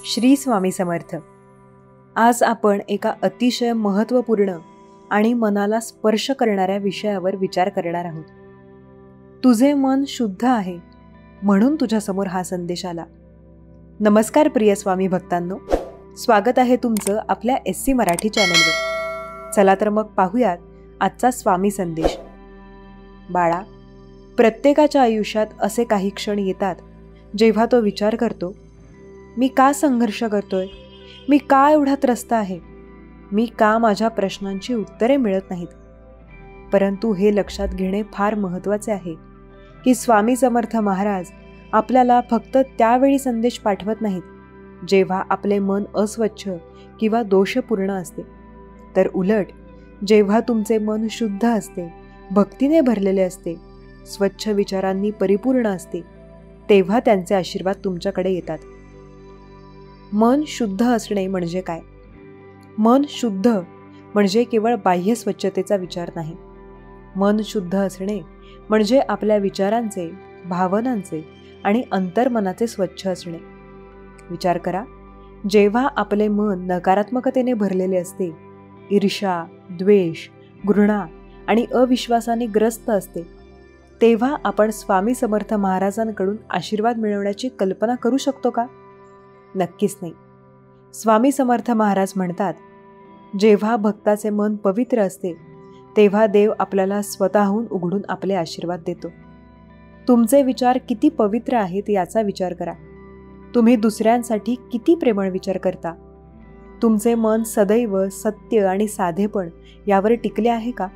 श्री स्वामी समर्थ। आज आपण एका अतिशय महत्त्वपूर्ण आणि मनाला स्पर्श करणाऱ्या विषयावर विचार करणार आहोत। तुझे मन शुद्ध आहे म्हणून तुझ्यासमोर हा संदेश आला। नमस्कार प्रिय स्वामी भक्तांनो, स्वागत आहे तुमचं आपल्या SC मराठी चॅनलवर। चला तर मग पाहूयात आजचा स्वामी संदेश। बाळा, प्रत्येकाच्या आयुष्यात असे काही क्षण येतात जेव्हा तो विचार करतो, मी का संघर्ष करतोय, मी का एवढा त्रस्त आहे, मी का माझ्या प्रश्नांची उत्तरे मिळत नाहीत। परंतु हे लक्षात घेणे फार महत्त्वाचे आहे की स्वामी समर्थ महाराज आपल्याला फक्त त्यावेळी संदेश पाठवत नाहीत जेव्हा आपले मन अस्वच्छ किंवा दोषपूर्ण असते, तर उलट जेव्हा तुमचे मन शुद्ध असते, भक्तीने भरलेले असते, स्वच्छ विचारांनी परिपूर्ण असते, तेव्हा त्यांचे आशीर्वाद तुमच्याकडे येतात। मन शुद्ध असणे म्हणजे काय? मन शुद्ध म्हणजे केवळ बाह्य स्वच्छतेचा विचार नाही। मन शुद्ध असणे म्हणजे आपल्या विचारांचे, भावनांचे आणि अंतर्मनाचे स्वच्छ असणे। विचार करा, जेव्हा आपले मन नकारात्मकतेने भरलेले असते, ईर्ष्या, द्वेष, घृणा आणि अविश्वासाने ग्रस्त असते, तेव्हा आपण स्वामी समर्थ महाराजांकडून आशीर्वाद मिळवण्याची कल्पना करू शकतो का? नक्कीच नाही। स्वामी समर्थ महाराज म्हणतात, जेव्हा भक्ताचे मन पवित्र असते तेव्हा देव आपल्याला स्वतःहून उघडून आपले आशीर्वाद देतो। तुमचे विचार किती पवित्र आहेत याचा विचार करा। तुम्ही दुसऱ्यांसाठी किती प्रेमळ विचार करता? तुमचे मन सदैव सत्य आणि साधेपण यावर टिकले आहे का?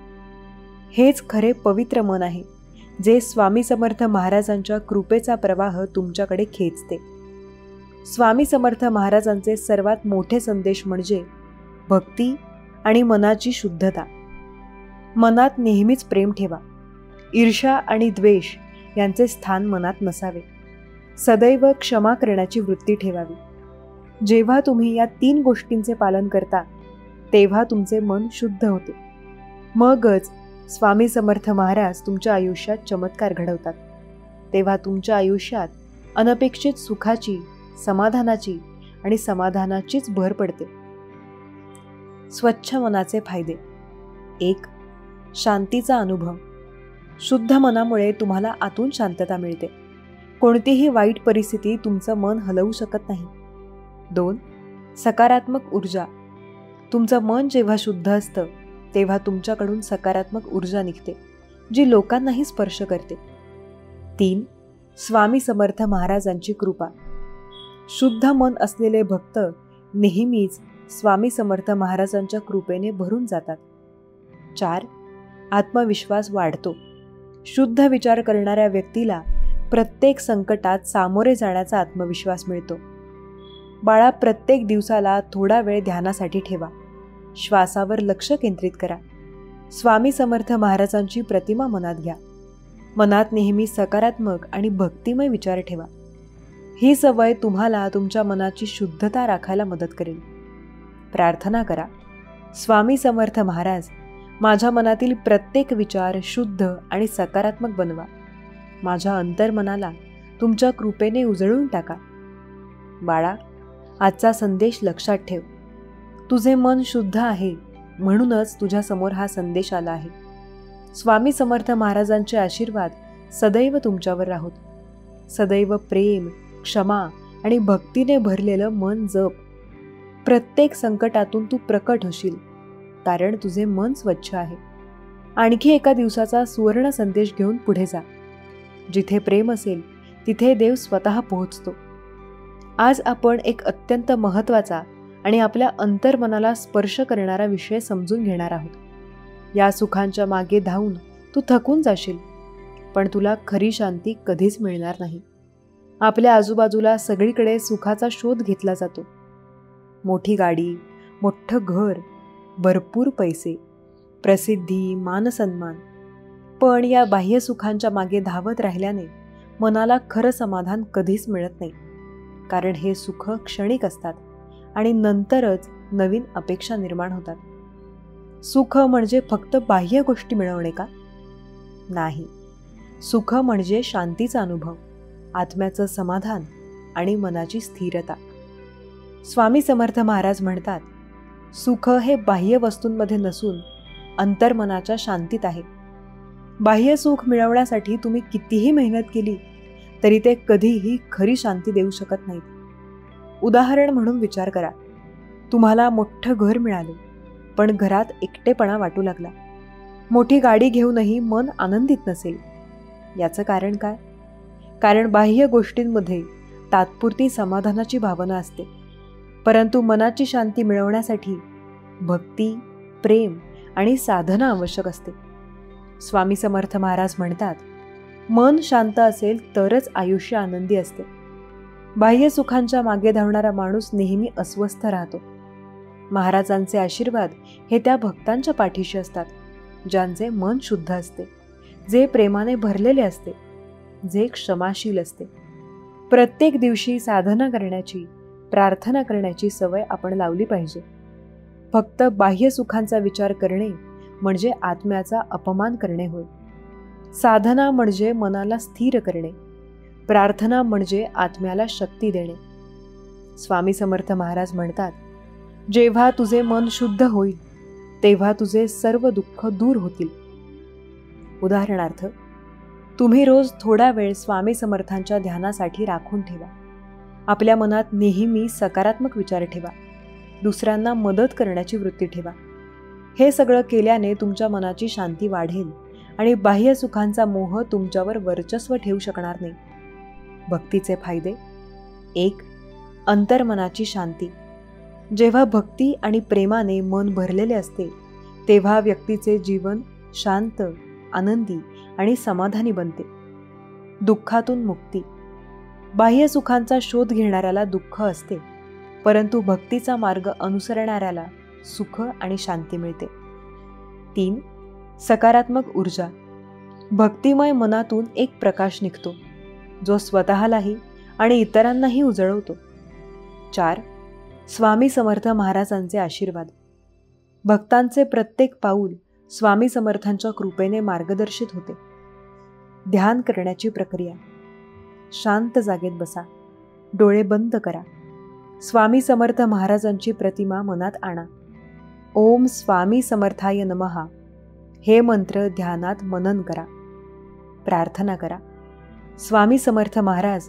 हेच खरे पवित्र मन आहे जे स्वामी समर्थ महाराजांच्या कृपेचा प्रवाह तुमच्याकडे खेचते। स्वामी समर्थ महाराजांचे सर्वात मोठे संदेश म्हणजे भक्ती आणि मनाची शुद्धता। मनात नेहमीच प्रेम ठेवा। ईर्ष्या आणि द्वेष यांचे स्थान मनात नसावे। सदैव क्षमा करण्याची वृत्ती ठेवावी। जेव्हा तुम्ही या 3 गोष्टींचे पालन करता तेव्हा तुमचे मन शुद्ध होते। मगच स्वामी समर्थ महाराज तुमच्या आयुष्यात चमत्कार घडवतात। तेव्हा तुमच्या आयुष्यात अनपेक्षित सुखाची, समाधानाची आणि समाधानाचीच भर पडते। स्वच्छ मनाचे फायदे। 1. शांतीचा अनुभव। शुद्ध मनामुळे तुम्हाला आतून शांतता मिळते। कोणतीही वाईट परिस्थिती तुमचं मन हलवू शकत नाही। 2. सकारात्मक ऊर्जा। तुमचं मन जेव्हा शुद्ध असतं तेव्हा तुमच्याकडून सकारात्मक ऊर्जा निघते जी लोकांनाही स्पर्श करते। 3. स्वामी समर्थ महाराजांची कृपा। शुद्ध मन असलेले भक्त नेहमीच स्वामी समर्थ महाराजांच्या कृपेने भरून जातात। 4. आत्मविश्वास वाढतो। शुद्ध विचार करणाऱ्या व्यक्तीला प्रत्येक संकटात सामोरे जाण्याचा आत्मविश्वास मिळतो। बाळा, प्रत्येक दिवसाला थोडा वेळ ध्यानासाठी ठेवा। श्वासावर लक्ष केंद्रित करा। स्वामी समर्थ महाराजांची प्रतिमा मनात घ्या। मनात नेहमी सकारात्मक आणि भक्तिमय विचार ठेवा। ही सवय तुम्हाला तुमच्या मनाची शुद्धता राखायला मदत करेल। प्रार्थना करा, स्वामी समर्थ महाराज, माझ्या मनातील प्रत्येक विचार शुद्ध आणि सकारात्मक बनवा। माझ्या अंतर्मनाला तुमच्या कृपेने उजळून टाका। बाळा, आजचा संदेश लक्षात ठेव। तुझे मन शुद्ध आहे म्हणूनच तुझ्यासमोर हा संदेश आला आहे। स्वामी समर्थ महाराजांचे आशीर्वाद सदैव तुमच्यावर राहोत। सदैव प्रेम, क्षमा आणि भक्तीने भरलेलं मन जप। प्रत्येक संकटातून तू प्रकट होशील, कारण तुझे मन स्वच्छ आहे। आणखी एका दिवसाचा सुवर्ण संदेश घेऊन पुढे जा। जिथे प्रेम असेल तिथे देव स्वतः पोहोचतो। आज आपण एक अत्यंत महत्त्वाचा आणि आपल्या अंतर्मनाला स्पर्श करणारा विषय समजून घेणार आहोत। या सुखांच्या मागे धावून तू थकून जाशील, पण तुला खरी शांती कधीच मिळणार नाही। आपल्या आजूबाजूला सगळीकडे सुखाचा शोध घेतला जातो। मोठी गाडी, मोठं घर, भरपूर पैसे, प्रसिद्धी, मानसन्मान, पण या बाह्य सुखांच्या मागे धावत राहिल्याने मनाला खरं समाधान कधीच मिळत नाही, कारण हे सुख क्षणिक असतात आणि नंतरच नवीन अपेक्षा निर्माण होतात। सुख म्हणजे फक्त बाह्य गोष्टी मिळवणे का? नाही, सुख म्हणजे शांतीचा अनुभव, आत्म्याचं समाधान आणि मनाची स्थिरता। स्वामी समर्थ महाराज म्हणतात, सुख हे बाह्य वस्तूंमध्ये नसून अंतर्मनाच्या शांतीत आहे. बाह्य सुख मिळवण्यासाठी तुम्ही कितीही मेहनत केली तरी ते कधीही खरी शांती देऊ शकत नाहीत. उदाहरण म्हणून विचार करा, तुम्हाला मोठं घर मिळालं पण घरात एकटेपणा वाटू लागला. मोठी गाडी घेऊनही मन आनंदित नसेल. याचं कारण काय? कारण बाह्य गोष्टींमध्ये तात्पुरती समाधानाची भावना असते, परंतु मनाची शांती मिळवण्यासाठी भक्ती, प्रेम आणि साधना आवश्यक असते. स्वामी समर्थ महाराज म्हणतात, मन शांत असेल तरच आयुष्य आनंदी असते. बाह्य सुखांच्या मागे धावणारा माणूस नेहमी अस्वस्थ राहतो. महाराजांचे आशीर्वाद हे त्या भक्तांच्या पाठीशी असतात, ज्यांचे मन शुद्ध असते, जे प्रेमाने भरलेले असते, जे क्षमाशील असते. प्रत्येक दिवशी साधना करण्याची, प्रार्थना करण्याची सवय आपण लावली पाहिजे. फक्त बाह्य सुखांचा विचार करणे म्हणजे आत्म्याचा अपमान करणे होय. साधना म्हणजे मनाला स्थिर करणे, प्रार्थना म्हणजे आत्म्याला शक्ती देणे. स्वामी समर्थ महाराज म्हणतात, जेव्हा तुझे मन शुद्ध होईल तेव्हा तुझे सर्व दुःख दूर होतील. उदाहरणार्थ, तुम्ही रोज थोडा वेळ स्वामी समर्थांच्या ध्यानासाठी राखून ठेवा. आपल्या मनात नेहमी सकारात्मक विचार ठेवा. दुसऱ्यांना मदत करण्याची वृत्ती ठेवा. हे सगळं केल्याने तुमच्या मनाची शांती वाढेल आणि बाह्य सुखांचा मोह तुमच्यावर वर्चस्व ठेवू शकणार नाही. भक्तीचे फायदे: 1. अंतर्मनाची शांती. जेव्हा भक्ती आणि प्रेमाने मन भरलेले असते तेव्हा व्यक्तीचे जीवन शांत, आनंदी आणि समाधानी बनते. दुःखातून मुक्ती. बाह्य सुखांचा शोध घेणाऱ्याला दुःख असते, परंतु भक्तीचा मार्ग अनुसरणाऱ्याला सुख आणि शांती मिळते. 3. सकारात्मक ऊर्जा. भक्तिमय मनातून एक प्रकाश निघतो, जो स्वतःलाही आणि इतरांनाही उजळवतो. 4. स्वामी समर्थ महाराजांचे आशीर्वाद. भक्तांचे प्रत्येक पाऊल स्वामी समर्थांच्या कृपेने मार्गदर्शित होते. ध्यान करण्याची प्रक्रिया. शांत जागेत बसा, डोळे बंद करा. स्वामी समर्थ महाराजांची प्रतिमा मनात आणा. ओम स्वामी समर्थाय नमः हे मंत्र ध्यानात मनन करा. प्रार्थना करा, स्वामी समर्थ महाराज,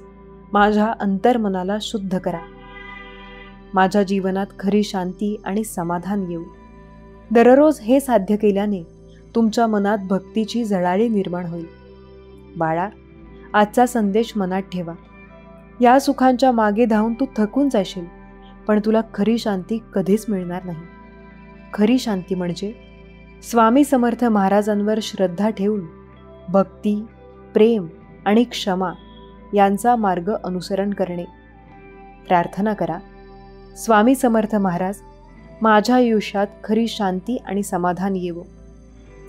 माझ्या अंतर्मनाला शुद्ध करा. माझ्या जीवनात खरी शांती आणि समाधान येऊ. दररोज हे साध्य केल्याने तुमच्या मनात भक्तीची झळाळी निर्माण होईल. बाळा, आजचा संदेश मनात ठेवा. या सुखांच्या मागे धावून तू थकून जाशील, पण तुला खरी शांती कधीच मिळणार नाही. खरी शांती म्हणजे स्वामी समर्थ महाराजांवर श्रद्धा ठेवून भक्ती, प्रेम आणि क्षमा यांचा मार्ग अनुसरण करणे. प्रार्थना करा, स्वामी समर्थ महाराज, माझ्या आयुष्यात खरी शांती आणि समाधान येवो.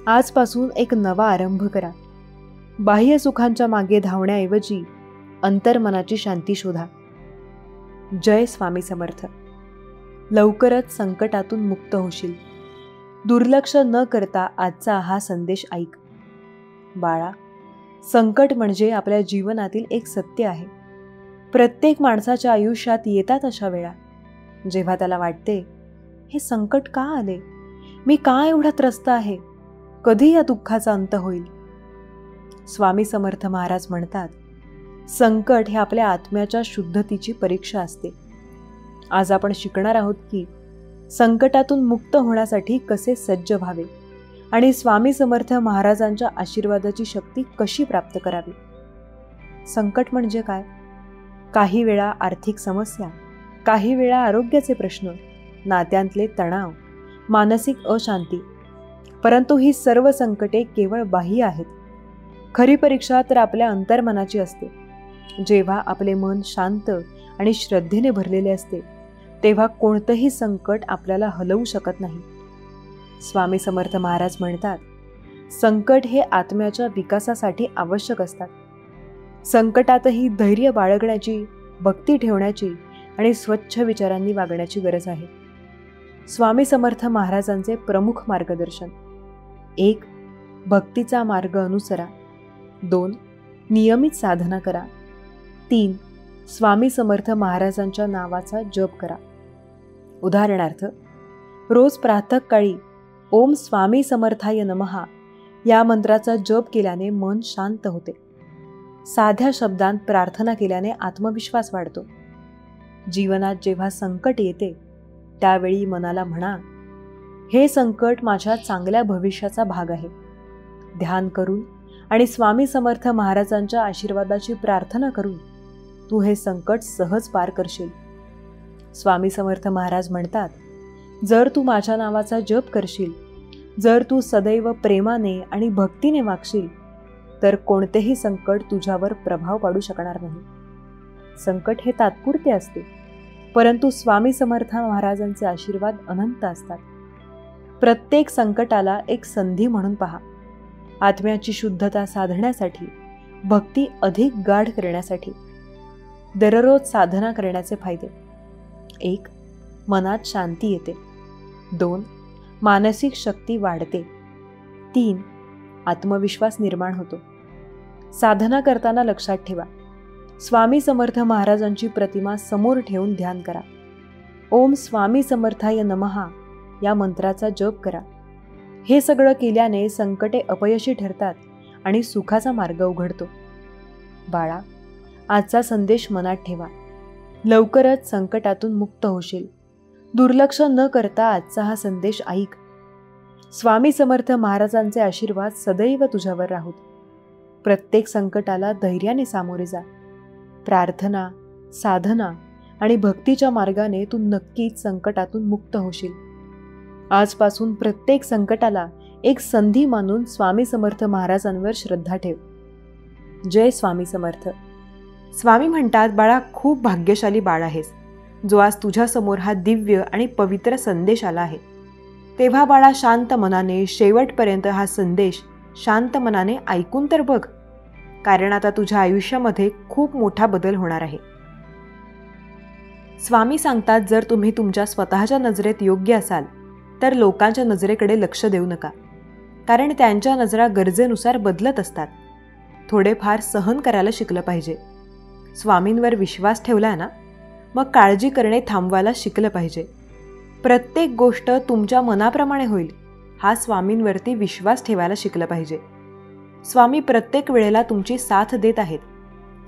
आजपासून एक नवा आरंभ करा. बाह्य सुखांच्या मागे धावण्याऐवजी अंतर्मनाची शांती शोधा. जय स्वामी समर्थ. लवकरच संकटातून मुक्त होशील. दुर्लक्ष न करता आजचा हा संदेश ऐक. बाळा, संकट म्हणजे आपल्या जीवनातील एक सत्य आहे. प्रत्येक माणसाच्या आयुष्यात येतात अशा वेळा जेव्हा त्याला वाटते, हे संकट का आले? मी का एवढा त्रस्त आहे? कधी या दुःखाचा अंत होईल? स्वामी समर्थ महाराज म्हणतात, संकट हे आपल्या आत्म्याच्या शुद्धतेची परीक्षा असते. आज आपण शिकणार आहोत की संकटातून मुक्त होण्यासाठी कसे सज्ज व्हावे आणि स्वामी समर्थ महाराजांच्या आशीर्वादाची शक्ती कशी प्राप्त करावी. संकट म्हणजे काय? काही वेळा आर्थिक समस्या, काही वेळा आरोग्याचे प्रश्न, नात्यांतले तणाव, मानसिक अशांती. परंतु ही सर्व संकटे केवळ बाह्य आहेत. खरी परीक्षा तर आपल्या अंतर्मनाची असते. जेव्हा आपले मन शांत आणि श्रद्धेने भरलेले असते तेव्हा कोणतंही संकट आपल्याला हलवू शकत नाही. स्वामी समर्थ महाराज म्हणतात, संकट हे आत्म्याच्या विकासासाठी आवश्यक असतात. संकटातही धैर्य बाळगण्याची, भक्ती ठेवण्याची आणि स्वच्छ विचारांनी वागण्याची गरज आहे. स्वामी समर्थ महाराजांचे प्रमुख मार्गदर्शन: 1. भक्तीचा मार्ग अनुसरा. 2. नियमित साधना करा. 3. स्वामी समर्थ महाराजांच्या नावाचा जप करा. उदाहरणार्थ, रोज प्रातःकाळी ओम स्वामी समर्थाय नमः या मंत्राचा जप केल्याने मन शांत होते. साध्या शब्दांत प्रार्थना केल्याने आत्मविश्वास वाढतो. जीवनात जेव्हा संकट येते त्यावेळी मनाला म्हणा, हे संकट माझ्या चांगल्या भविष्याचा भाग आहे. ध्यान करून आणि स्वामी समर्थ महाराजांच्या आशीर्वादाची प्रार्थना करून तू हे संकट सहज पार करशील. स्वामी समर्थ महाराज म्हणतात, जर तू माझ्या नावाचा जप करशील, जर तू सदैव प्रेमाने आणि भक्तीने वागशील, तर कोणतेही संकट तुझ्यावर प्रभाव पाडू शकणार नाही. संकट हे तात्पुरते असते, परंतु स्वामी समर्थ महाराजांचे आशीर्वाद अनंत असतात. प्रत्येक संकटाला एक संधी म्हणून पहा. आत्म्याची शुद्धता साधण्यासाठी, भक्ती अधिक गाढ करण्यासाठी. दररोज साधना करण्याचे फायदे: 1. मनात शांती येते. 2. मानसिक शक्ती वाढते. 3. आत्मविश्वास निर्माण होतो. साधना करताना लक्षात ठेवा, स्वामी समर्थ महाराजांची प्रतिमा समोर ठेवून ध्यान करा. ओम स्वामी समर्थाय नमः या मंत्राचा जप करा. हे सगळं केल्याने संकटे अपयशी ठरतात आणि सुखाचा मार्ग उघडतो. बाळा, आजचा संदेश मनात ठेवा. लवकरच संकटातून मुक्त होशील. दुर्लक्ष न करता आजचा हा संदेश ऐक. स्वामी समर्थ महाराजांचे आशीर्वाद सदैव तुझ्यावर राहूत. प्रत्येक संकटाला धैर्याने सामोरे जा. प्रार्थना, साधना आणि भक्तीच्या मार्गाने तू नक्कीच संकटातून मुक्त होशील. आजपासून प्रत्येक संकटाला एक संधी मानून स्वामी समर्थ महाराजांवर श्रद्धा ठेव. जय स्वामी समर्थ. स्वामी म्हणतात, बाळा, खूप भाग्यशाली बाळ आहेस, जो आज तुझ्यासमोर हा दिव्य आणि पवित्र संदेश आला आहे. तेव्हा बाळा, शांत मनाने शेवटपर्यंत हा संदेश शांत मनाने ऐकून तर बघ, कारण आता तुझ्या आयुष्यामध्ये खूप मोठा बदल होणार आहे. स्वामी सांगतात, जर तुम्ही तुमच्या स्वतःच्या नजरेत योग्य असाल तर लोकांच्या नजरेकडे लक्ष देऊ नका, कारण त्यांच्या नजरा गरजेनुसार बदलत असतात. थोडेफार सहन करायला शिकलं पाहिजे. स्वामींवर विश्वास ठेवला ना, मग काळजी करणे थांबवायला शिकलं पाहिजे. प्रत्येक गोष्ट तुमच्या मनाप्रमाणे होईल हा स्वामींवरती विश्वास ठेवायला शिकलं पाहिजे. स्वामी प्रत्येक वेळेला तुमची साथ देत आहेत.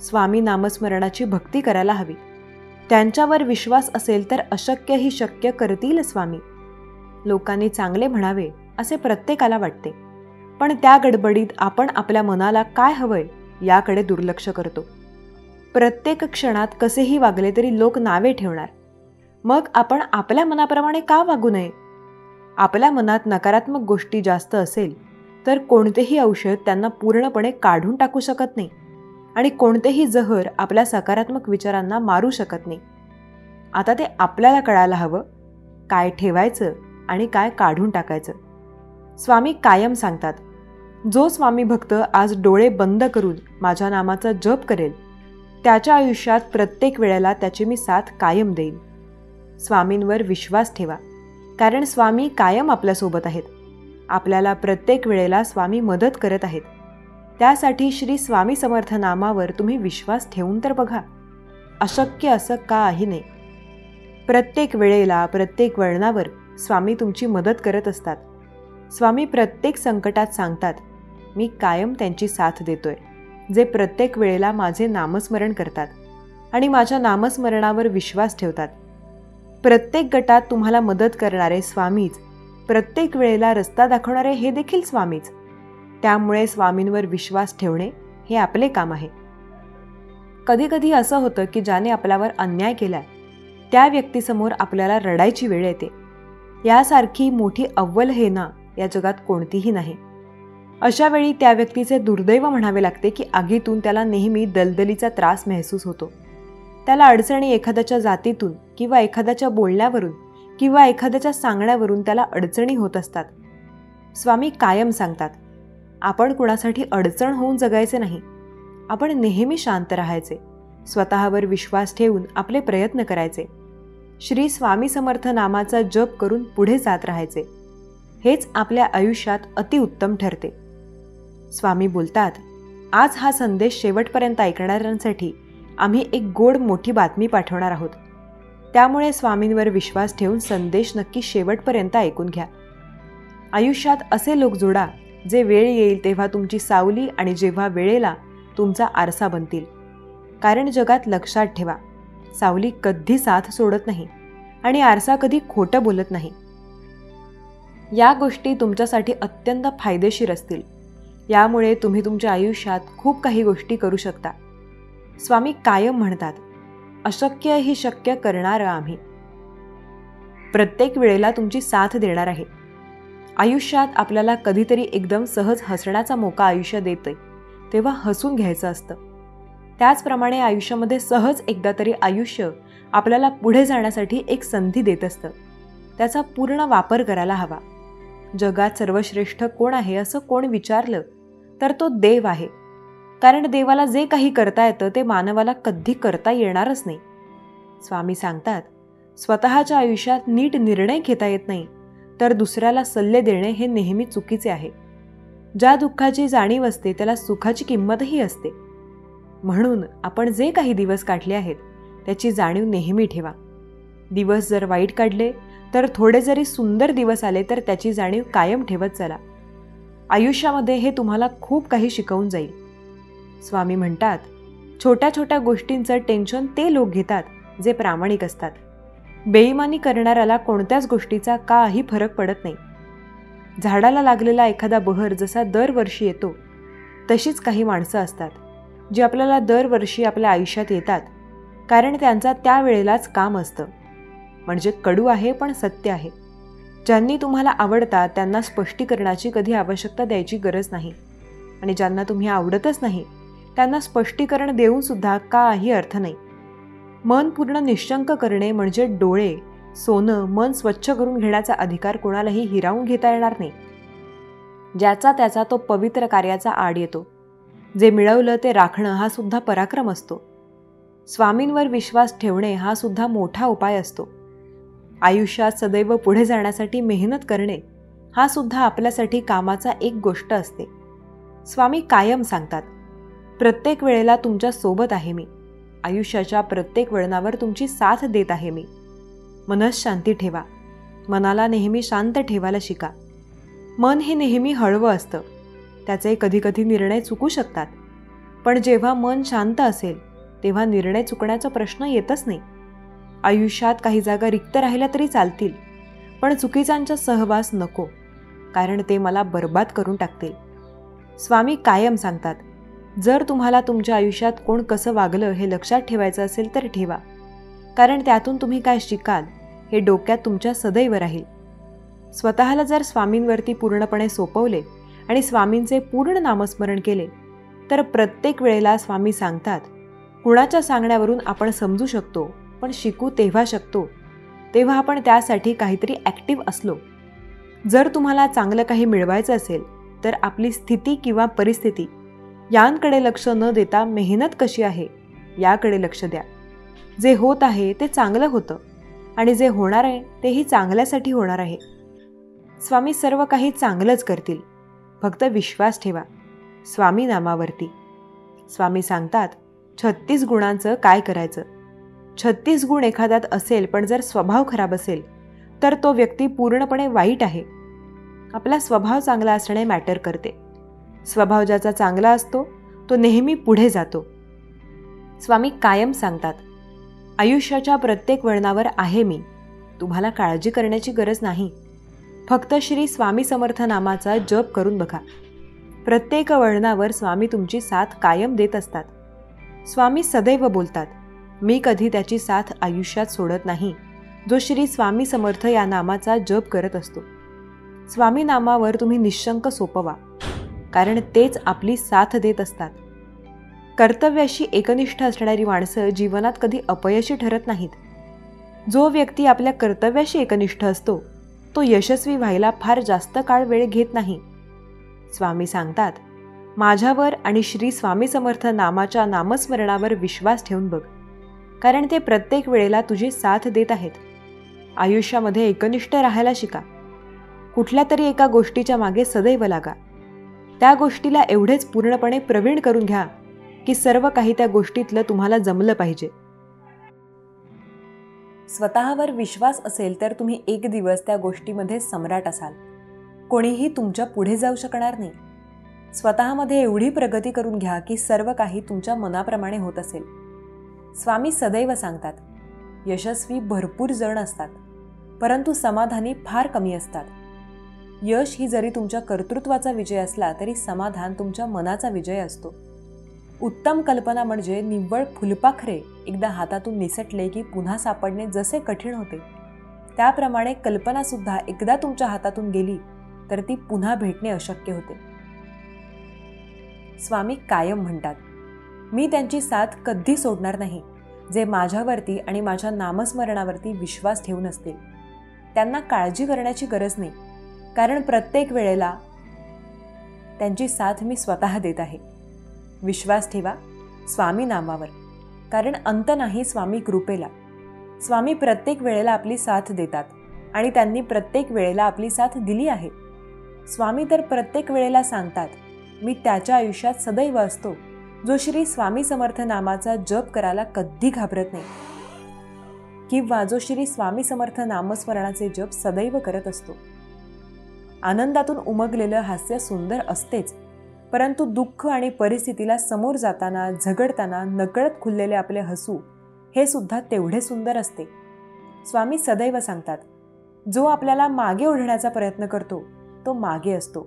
स्वामी नामस्मरणाची भक्ती करायला हवी. त्यांच्यावर विश्वास असेल तर अशक्यही शक्य करतील स्वामी. लोकांनी चांगले म्हणावे असे प्रत्येकाला वाटते, पण त्या गडबडीत आपण आपल्या मनाला काय हवंय याकडे दुर्लक्ष करतो. प्रत्येक क्षणात कसेही वागले तरी लोक नावे ठेवणार. मग आपण आपल्या मनाप्रमाणे का वागू नये? आपल्या मनात नकारात्मक गोष्टी जास्त असेल तर कोणतेही औषध त्यांना पूर्णपणे काढून टाकू शकत नाही आणि कोणतेही जहर आपल्या सकारात्मक विचारांना मारू शकत नाही. आता ते आपल्याला कळायला हवं, काय ठेवायचं आणि काय काढून टाकायचं. स्वामी कायम सांगतात, जो स्वामी भक्त आज डोळे बंद करून माझ्या नामाचा जप करेल त्याच्या आयुष्यात प्रत्येक वेळेला त्याची मी साथ कायम देईन. स्वामींवर विश्वास ठेवा, कारण स्वामी कायम आपल्यासोबत आहेत. आपल्याला प्रत्येक वेळेला स्वामी मदत करत आहेत. त्यासाठी श्री स्वामी समर्थ नामावर तुम्ही विश्वास ठेवून तर बघा. अशक्य असं काही नाही. प्रत्येक वेळेला, प्रत्येक वळणावर स्वामी तुमची मदत करत असतात. स्वामी प्रत्येक संकटात सांगतात, मी कायम त्यांची साथ देतोय, जे प्रत्येक वेळेला माझे नामस्मरण करतात आणि माझ्या नामस्मरणावर विश्वास ठेवतात. प्रत्येक गटात तुम्हाला मदत करणारे स्वामीच, प्रत्येक वेळेला रस्ता दाखवणारे हे देखील स्वामीच. त्यामुळे स्वामींवर विश्वास ठेवणे हे आपले काम आहे. कधी कधी असं होतं की ज्याने आपल्यावर अन्याय केलाय त्या व्यक्तीसमोर आपल्याला रडायची वेळ येते. यासारखी मोठी अव्वल हे ना या जगात कोणतीही नाही. अशा वेळी त्या व्यक्तीचे दुर्दैव म्हणावे लागते की आगीतून त्याला नेहमी दलदलीचा त्रास महसूस होतो. त्याला अडचणी एखाद्याच्या जातीतून किंवा एखाद्याच्या बोलण्यावरून किंवा एखाद्याच्या सांगण्यावरून त्याला अडचणी होत असतात. स्वामी कायम सांगतात, आपण कुणासाठी अडचण होऊन जगायचे नाही. आपण नेहमी शांत राहायचे, स्वतःवर विश्वास ठेवून आपले प्रयत्न करायचे, श्री स्वामी समर्थ नामाचा जप करून पुढे जात राहायचे. हेच आपल्या आयुष्यात अतिउत्तम ठरते. स्वामी बोलतात, आज हा संदेश शेवटपर्यंत ऐकणाऱ्यांसाठी आम्ही एक गोड मोठी बातमी पाठवणार आहोत. त्यामुळे स्वामींवर विश्वास ठेवून संदेश नक्की शेवटपर्यंत ऐकून घ्या. आयुष्यात असे लोक जोडा जे वेळ येईल तेव्हा तुमची सावली आणि जेव्हा वेळेला तुमचा आरसा बनतील. कारण जगात लक्षात ठेवा, सावली कधी साथ सोडत नाही आणि आरसा कधी खोटं बोलत नाही. या गोष्टी तुमच्यासाठी अत्यंत फायदेशीर असतील. यामुळे तुम्ही तुमच्या आयुष्यात खूप काही गोष्टी करू शकता. स्वामी कायम म्हणतात, अशक्य ही शक्य करणारं आम्ही. प्रत्येक वेळेला तुमची साथ देणार आहे. आयुष्यात आपल्याला कधीतरी एकदम सहज हसण्याचा मोका आयुष्य देते, तेव्हा हसून घ्यायचं असतं. त्याचप्रमाणे आयुष्यामध्ये सहज एकदा तरी आयुष्य आपल्याला पुढे जाण्यासाठी एक संधी देत असतं. त्याचा पूर्ण वापर करायला हवा. जगात सर्वश्रेष्ठ कोण आहे असं कोण विचारलं तर तो देव आहे. कारण देवाला जे काही करता येतं ते मानवाला कधी करता येणारच नाही. स्वामी सांगतात, स्वतःच्या आयुष्यात नीट निर्णय घेता येत नाही तर दुसऱ्याला सल्ले देणे हे नेहमी चुकीचे आहे. ज्या दुःखाची जाणीव असते त्याला सुखाची किंमतही असते. म्हणून आपण जे काही दिवस काढले आहेत त्याची जाणीव नेहमी ठेवा. दिवस जर वाईट काढले तर थोडे जरी सुंदर दिवस आले तर त्याची जाणीव कायम ठेवत चला. आयुष्यामध्ये हे तुम्हाला खूप काही शिकवून जाईल. स्वामी म्हणतात, छोट्या छोट्या गोष्टींचं टेन्शन ते लोक घेतात जे प्रामाणिक असतात. बेईमानी करणाऱ्याला कोणत्याच गोष्टीचा काही फरक पडत नाही. झाडाला लागलेला एखादा बहर जसा दरवर्षी येतो तशीच काही माणसं असतात जी आपल्याला दरवर्षी आपल्या आयुष्यात येतात, कारण त्यांचा त्यावेळेलाच काम असतं. म्हणजे कडू आहे पण सत्य आहे. ज्यांनी तुम्हाला आवडतात त्यांना स्पष्टीकरणाची कधी आवश्यकता द्यायची गरज नाही, आणि ज्यांना तुम्ही आवडतच नाही त्यांना स्पष्टीकरण देऊन सुद्धा काही अर्थ नाही. मन पूर्ण निश्चंक करणे म्हणजे डोळे, सोनं, मन स्वच्छ करून घेण्याचा अधिकार कोणालाही हिरावून घेता येणार नाही. ज्याचा त्याचा तो पवित्र कार्याचा आड येतो. जे मिळवलं ते राखणं हा सुद्धा पराक्रम असतो. स्वामींवर विश्वास ठेवणे हा सुद्धा मोठा उपाय असतो. आयुष्यात सदैव पुढे जाण्यासाठी मेहनत करणे हा सुद्धा आपल्यासाठी कामाचा एक गोष्ट असते. स्वामी कायम सांगतात, प्रत्येक वेळेला तुमच्या सोबत आहे मी. आयुष्याच्या प्रत्येक वळणावर तुमची साथ देत आहे मी. मनःशांती ठेवा. मनाला नेहमी शांत ठेवायला शिका. मन हे नेहमी हळवं असतं. त्याचे कधीकधी निर्णय चुकू शकतात, पण जेव्हा मन शांत असेल तेव्हा निर्णय चुकण्याचा प्रश्न येतच नाही. आयुष्यात काही जागा रिक्त राहिल्या तरी चालतील, पण चुकीचांचा सहवास नको, कारण ते मला बर्बाद करून टाकतील. स्वामी कायम सांगतात, जर तुम्हाला तुमच्या आयुष्यात कोण कसं वागलं हे लक्षात ठेवायचं असेल तर ठेवा, कारण त्यातून तुम्ही काय शिकाल हे डोक्यात तुमच्या सदैव राहील. स्वतःला जर स्वामींवरती पूर्णपणे सोपवले आणि स्वामींचे पूर्ण नामस्मरण केले तर प्रत्येक वेळेला स्वामी सांगतात, कुणाच्या सांगण्यावरून आपण समजू शकतो, पण शिकू तेव्हा शकतो तेव्हा आपण त्यासाठी काहीतरी ॲक्टिव्ह असलो. जर तुम्हाला चांगलं काही मिळवायचं असेल तर आपली स्थिती किंवा परिस्थिती यांकडे लक्ष न देता मेहनत कशी आहे याकडे लक्ष द्या. जे होत आहे ते चांगलं होतं आणि जे होणार आहे तेही चांगल्यासाठी होणार आहे. स्वामी सर्व काही चांगलंच करतील, फक्त विश्वास ठेवा स्वामी नामावरती. स्वामी सांगतात, 36 गुणांचं काय करायचं. 36 गुण एखाद्यात असेल पण जर स्वभाव खराब असेल तर तो व्यक्ती पूर्णपणे वाईट आहे. आपला स्वभाव चांगला असणे मॅटर करते. स्वभाव ज्याचा चांगला असतो तो नेहमी पुढे जातो. स्वामी कायम सांगतात, आयुष्याच्या प्रत्येक वळणावर आहे मी. तुम्हाला काळजी करण्याची गरज नाही. फक्त श्री स्वामी समर्थ नामाचा जप करून बघा. प्रत्येक वळणावर स्वामी तुमची साथ कायम देत असतात. स्वामी सदैव बोलतात, मी कधी त्याची साथ आयुष्यात सोडत नाही जो श्री स्वामी समर्थ या नामाचा जप करत असतो. स्वामी नामावर तुम्ही निशंक सोपवा, कारण तेच आपली साथ देत असतात. कर्तव्याशी एकनिष्ठ असणारी माणसं जीवनात कधी अपयशी ठरत नाहीत. जो व्यक्ती आपल्या कर्तव्याशी एकनिष्ठ असतो तो यशस्वी व्हायला फार जास्त काळ वेळ घेत नाही. स्वामी सांगतात, माझ्यावर आणि श्री स्वामी समर्थ नामाच्या नामस्मरणावर विश्वास ठेवून बघ, कारण ते प्रत्येक वेळेला तुझी साथ देत आहेत. आयुष्यामध्ये एकनिष्ठ राहायला शिका. कुठल्या तरी एका गोष्टीच्या मागे सदैव लागा. त्या गोष्टीला एवढेच पूर्णपणे प्रवीण करून घ्या की सर्व काही त्या गोष्टीतलं तुम्हाला जमलं पाहिजे. स्वतःवर विश्वास असेल तर तुम्ही एक दिवस त्या गोष्टीमध्ये सम्राट असाल. कोणीही तुमच्या पुढे जाऊ शकणार नाही. स्वतःमध्ये एवढी प्रगती करून घ्या की सर्व काही तुमच्या मनाप्रमाणे होत असेल. स्वामी सदैव सांगतात, यशस्वी भरपूर जण असतात, परंतु समाधानी फार कमी असतात. यश ही जरी तुमच्या कर्तृत्वाचा विजय असला तरी समाधान तुमच्या मनाचा विजय असतो. उत्तम कल्पना म्हणजे निव्वळ फुलपाखरे एकदा हातातून निसटले की पुन्हा सापडणे जसे कठीण होते, त्याप्रमाणे कल्पनासुद्धा एकदा तुमच्या हातातून गेली तर ती पुन्हा भेटणे अशक्य होते. स्वामी कायम म्हणतात, मी त्यांची साथ कधी सोडणार नाही जे माझ्यावरती आणि माझ्या नामस्मरणावरती विश्वास ठेवून असतील. त्यांना काळजी करण्याची गरज नाही, कारण प्रत्येक वेळेला त्यांची साथ मी स्वतः देत आहे. विश्वास ठेवा स्वामी नामावर, कारण अंत नाही स्वामी कृपेला. स्वामी प्रत्येक वेळेला आपली साथ देतात आणि त्यांनी प्रत्येक वेळेला आपली साथ दिली आहे. स्वामी तर प्रत्येक वेळेला सांगतात, मी त्याच्या आयुष्यात सदैव असतो जो श्री स्वामी समर्थ नामाचा जप करायला कधी घाबरत नाही, किंवा जो श्री स्वामी समर्थ नामस्मरणाचे जप सदैव करत असतो. आनंदातून उमगलेलं हास्य सुंदर असतेच, परंतु दुःख आणि परिस्थितीला समोर जाताना झगडताना नकळत खुललेले आपले हसू हे सुद्धा तेवढे सुंदर असते. स्वामी सदैव सांगतात, जो आपल्याला मागे ओढण्याचा प्रयत्न करतो तो मागे असतो,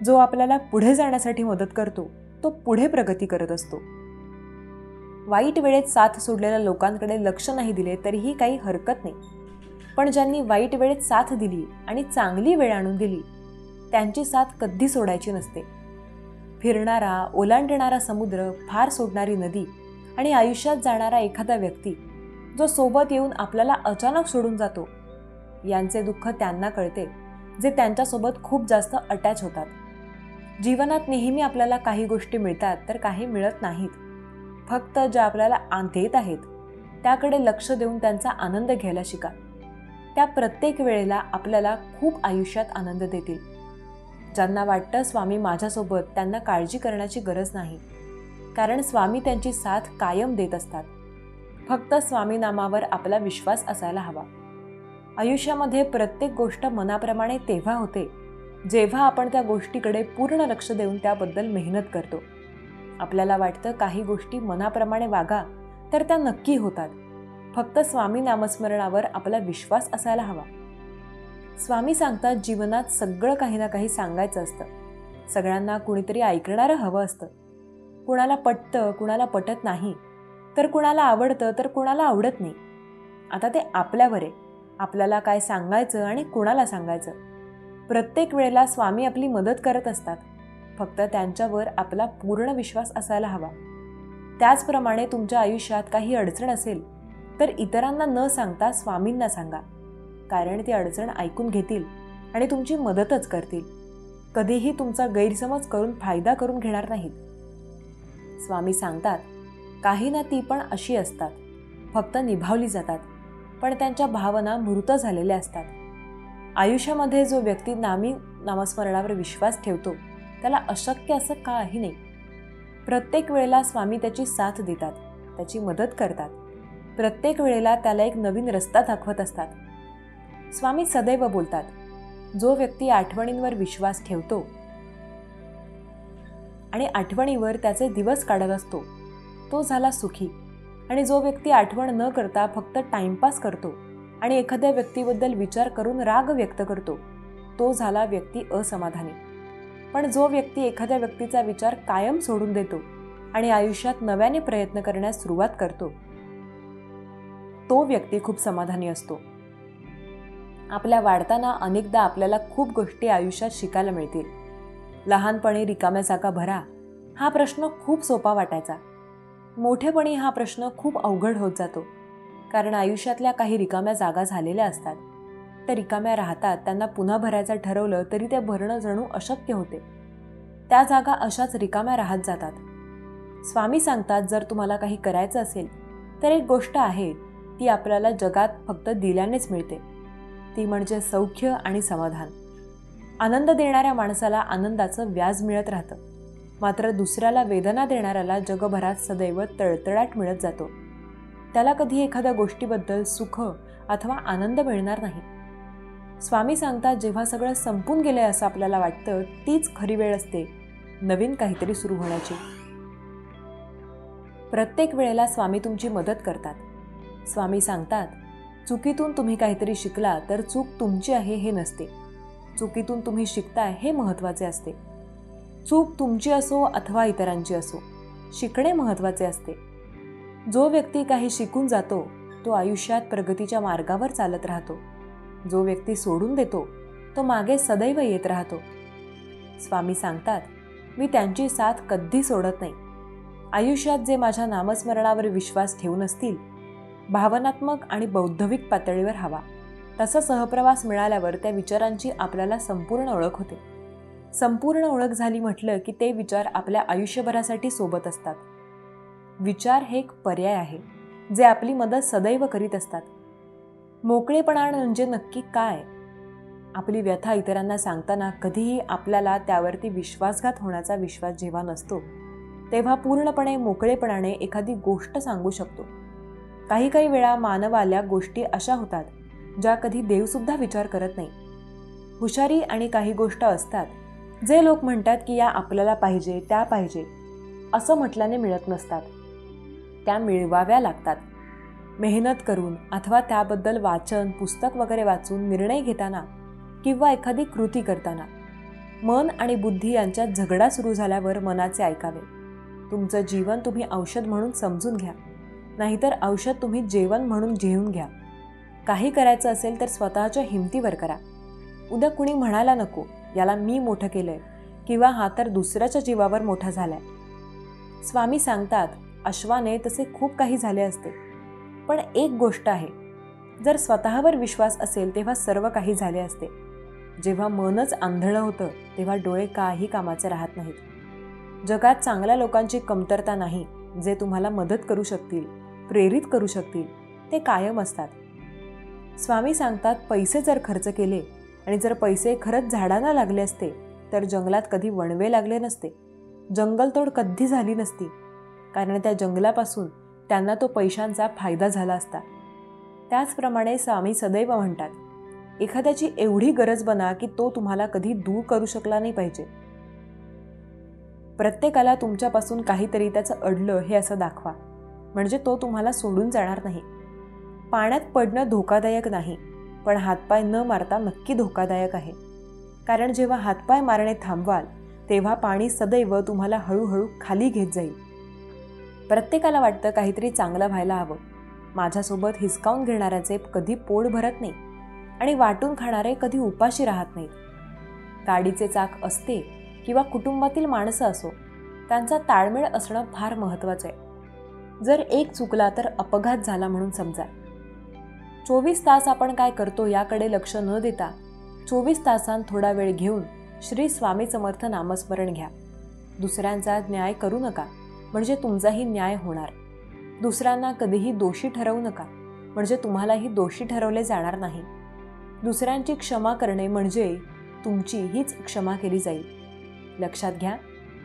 जो आपल्याला पुढे जाण्यासाठी मदत करतो तो पुढे प्रगती करत असतो. वाईट वेळेत साथ सोडलेल्या लोकांकडे लक्ष नाही दिले तरीही काही हरकत नाही, पण ज्यांनी वाईट वेळेत साथ दिली आणि चांगली वेळ आणून दिली त्यांची साथ कधी सोडायची नसते. फिरणारा, ओलांडणारा समुद्र, फार सोडणारी नदी आणि आयुष्यात जाणारा एखादा व्यक्ती जो सोबत येऊन आपल्याला अचानक सोडून जातो, यांचे दुःख त्यांना कळते जे त्यांच्यासोबत खूप जास्त अटॅच होतात. जीवनात नेहमी आपल्याला काही गोष्टी मिळतात तर काही मिळत नाहीत. फक्त ज्या आपल्याला देत आहेत त्याकडे लक्ष देऊन त्यांचा आनंद घ्यायला शिका. त्या प्रत्येक वेळेला आपल्याला खूप आयुष्यात आनंद देतील. ज्यांना वाटतं स्वामी माझ्यासोबत, त्यांना काळजी करण्याची गरज नाही, कारण स्वामी त्यांची साथ कायम देत असतात. फक्त स्वामी नामावर आपला विश्वास असायला हवा. आयुष्यामध्ये प्रत्येक गोष्ट मनाप्रमाणे तेव्हा होते जेव्हा आपण त्या गोष्टीकडे पूर्ण लक्ष देऊन त्याबद्दल मेहनत करतो. आपल्याला वाटतं काही गोष्टी मनाप्रमाणे वागा तर त्या नक्की होतात. फक्त स्वामी नामस्मरणावर आपला विश्वास असायला हवा. स्वामी सांगतात, जीवनात सगळं काही ना काही सांगायचं असतं. सगळ्यांना कुणीतरी ऐकणारं हवं असतं. कुणाला पटतं, कुणाला पटत नाही, तर कुणाला आवडतं तर कुणाला आवडत नाही. आता ते आपल्यावर आहे, आपल्याला काय सांगायचं आणि कुणाला सांगायचं. प्रत्येक वेळेला स्वामी आपली मदत करत असतात, फक्त त्यांच्यावर आपला पूर्ण विश्वास असायला हवा. त्याचप्रमाणे तुमच्या आयुष्यात काही अडचण असेल तर इतरांना न सांगता स्वामींना सांगा, कारण ती अडचण ऐकून घेतील आणि तुमची मदतच करतील. कधीही तुमचा गैरसमज करून फायदा करून घेणार नाहीत. स्वामी सांगतात, काही ना ती पण अशी असतात, फक्त निभावली जातात, पण त्यांच्या भावना मूर्त झालेल्या असतात. आयुष्यामध्ये जो व्यक्ती नामस्मरणावर विश्वास ठेवतो त्याला अशक्य असं काही नाही. प्रत्येक वेळेला स्वामी त्याची साथ देतात, त्याची मदत करतात. प्रत्येक वेळेला त्याला एक नवीन रस्ता दाखवत असतात. स्वामी सदैव बोलतात, जो व्यक्ती आठवणींवर विश्वास ठेवतो आणि आठवणीवर त्याचे दिवस काढत असतो तो झाला सुखी, आणि जो व्यक्ती आठवण न करता फक्त टाइमपास करतो आणि एखाद्या व्यक्तीबद्दल विचार करून राग व्यक्त करतो तो झाला व्यक्ती असमाधानी. पण जो व्यक्ती एखाद्या व्यक्तीचा विचार कायम सोडून देतो आणि आयुष्यात नव्याने प्रयत्न करण्यास सुरुवात करतो तो व्यक्ती खूप समाधानी असतो. आपल्या वाढताना अनेकदा आपल्याला खूप गोष्टी आयुष्यात शिकायला मिळतील. लहानपणी रिकाम्या जागा भरा हा प्रश्न खूप सोपा वाटायचा. मोठेपणी हा प्रश्न खूप अवघड होत जातो, कारण आयुष्यातल्या काही रिकाम्या जागा झालेल्या असतात. त्या रिकाम्या राहतात, त्यांना पुन्हा भरायचं ठरवलं तरी ते भरणं जणू अशक्य होते. त्या जागा अशाच रिकाम्या राहत जातात. स्वामी सांगतात, जर तुम्हाला काही करायचं असेल तर एक गोष्ट आहे, ती आपल्याला जगात फक्त दिल्यानेच मिळते. ती म्हणजे सौख्य आणि समाधान. आनंद देणाऱ्या माणसाला आनंदाचं व्याज मिळत राहतं, मात्र दुसऱ्याला वेदना देणाऱ्याला जगभरात सदैव तळतळाट मिळत जातो. त्याला कधी एखाद्या गोष्टीबद्दल सुख अथवा आनंद मिळणार नाही. स्वामी सांगतात, जेव्हा सगळं संपून गेलंय असं आपल्याला वाटतं, तीच खरी वेळ असते नवीन काहीतरी सुरू होण्याची. प्रत्येक वेळेला स्वामी तुमची मदत करतात. स्वामी सांगतात, चुकीतून तुम्ही काहीतरी शिकला तर चूक तुमची आहे हे नसते, चुकीतून तुम्ही शिकताय हे महत्त्वाचे असते. चूक तुमची असो अथवा इतरांची असो, शिकणे महत्त्वाचे असते. जो व्यक्ती काही शिकून जातो तो आयुष्यात प्रगतीच्या मार्गावर चालत राहतो. जो व्यक्ती सोडून देतो तो मागे सदैव येत राहतो. स्वामी सांगतात, मी त्यांची साथ कधी सोडत नाही. आयुष्यात जे माझ्या नामस्मरणावर विश्वास ठेवून असतील, भावनात्मक आणि बौद्धिक पातळीवर हवा तसा सहप्रवास मिळाल्यावर त्या विचारांची आपल्याला संपूर्ण ओळख होते. संपूर्ण ओळख झाली म्हटलं की ते विचार आपल्या आयुष्यभरासाठी सोबत असतात. विचार हे एक पर्याय आहे जे आपली मदत सदैव करीत असतात. मोकळेपणा म्हणजे नक्की काय? आपली व्यथा इतरांना सांगताना कधीही आपल्याला त्यावरती विश्वासघात होण्याचा विश्वास जेव्हा नसतो, तेव्हा पूर्णपणे मोकळेपणाने एखादी गोष्ट सांगू शकतो. काही वेळा मानवाल्या गोष्टी अशा होतात ज्या कधी देवसुद्धा विचार करत नाही. हुशारी आणि काही गोष्ट असतात जे लोक म्हणतात की या आपल्याला पाहिजे, त्या पाहिजे असं म्हटल्याने मिळत नसतात. त्या मिळवाव्या लागतात. मेहनत करून अथवा त्याबद्दल वाचन, पुस्तक वगैरे वाचून निर्णय घेताना किंवा एखादी कृती करताना. मन आणि बुद्धी यांच्यात झगडा सुरू झाल्यावर मनाचे ऐकावे. तुमचं जीवन तुम्ही औषध म्हणून समजून घ्या, नाहीतर औषध तुम्ही जेवण म्हणून जेवून घ्या. काही करायचं असेल तर स्वतःच्या हिमतीवर करा. उद्या कुणी म्हणायला नको, याला मी मोठं केलंय किंवा हा तर दुसऱ्याच्या जीवावर मोठा झालाय. स्वामी सांगतात, अश्वाने तसे खूप काही झाले असते, पण एक गोष्ट आहे, जर स्वतःवर विश्वास असेल तेव्हा सर्व काही झाले असते. जेव्हा मनच आंधळं होतं तेव्हा डोळे काही कामाचे राहत नाहीत. जगात चांगल्या लोकांची कमतरता नाही. जे तुम्हाला मदत करू शकतील, प्रेरित करू शकतील, ते कायम असतात. स्वामी सांगतात, पैसे जर खर्च केले आणि जर पैसे खरंच झाडांना लागले असते तर जंगलात कधी वणवे लागले नसते, जंगलतोड कधी झाली नसती, कारण त्या जंगलापासून त्यांना तो पैशांचा फायदा झाला असता. त्याचप्रमाणे स्वामी सदैव म्हणतात, एखाद्याची एवढी गरज बना की तो तुम्हाला कधी दूर करू शकला नाही पाहिजे. प्रत्येकाला तुमच्यापासून काहीतरी त्याचं अडलं हे असं दाखवा, म्हणजे तो तुम्हाला सोडून जाणार नाही. पाण्यात पडणं धोकादायक नाही, पण हातपाय न मारता नक्की धोकादायक आहे. कारण जेव्हा हातपाय मारणे थांबवाल तेव्हा पाणी सदैव तुम्हाला हळूहळू खाली घेत जाईल. प्रत्येकाला वाटतं काहीतरी चांगलं व्हायला हवं. माझ्यासोबत हिसकावून घेणाऱ्याचे कधी पोट भरत नाही आणि वाटून खाणारे कधी उपाशी राहत नाहीत. गाडीचे चाक असते किंवा कुटुंबातील माणसं असो, त्यांचा ताळमेळ असणं फार महत्त्वाचं आहे. जर एक चुकला तर अपघात झाला म्हणून समजा. 24 तास आपण काय करतो याकडे लक्ष न देता 24 तासांत थोडा वेळ घेऊन श्री स्वामी समर्थ नामस्मरण घ्या. दुसऱ्यांचा न्याय करू नका, म्हणजे तुमचाही न्याय होणार. दुसऱ्यांना कधीही दोषी ठरवू नका, म्हणजे तुम्हालाही दोषी ठरवले जाणार नाही. दुसऱ्यांची क्षमा करणे म्हणजे तुमची हीच क्षमा केली जाईल. लक्षात घ्या,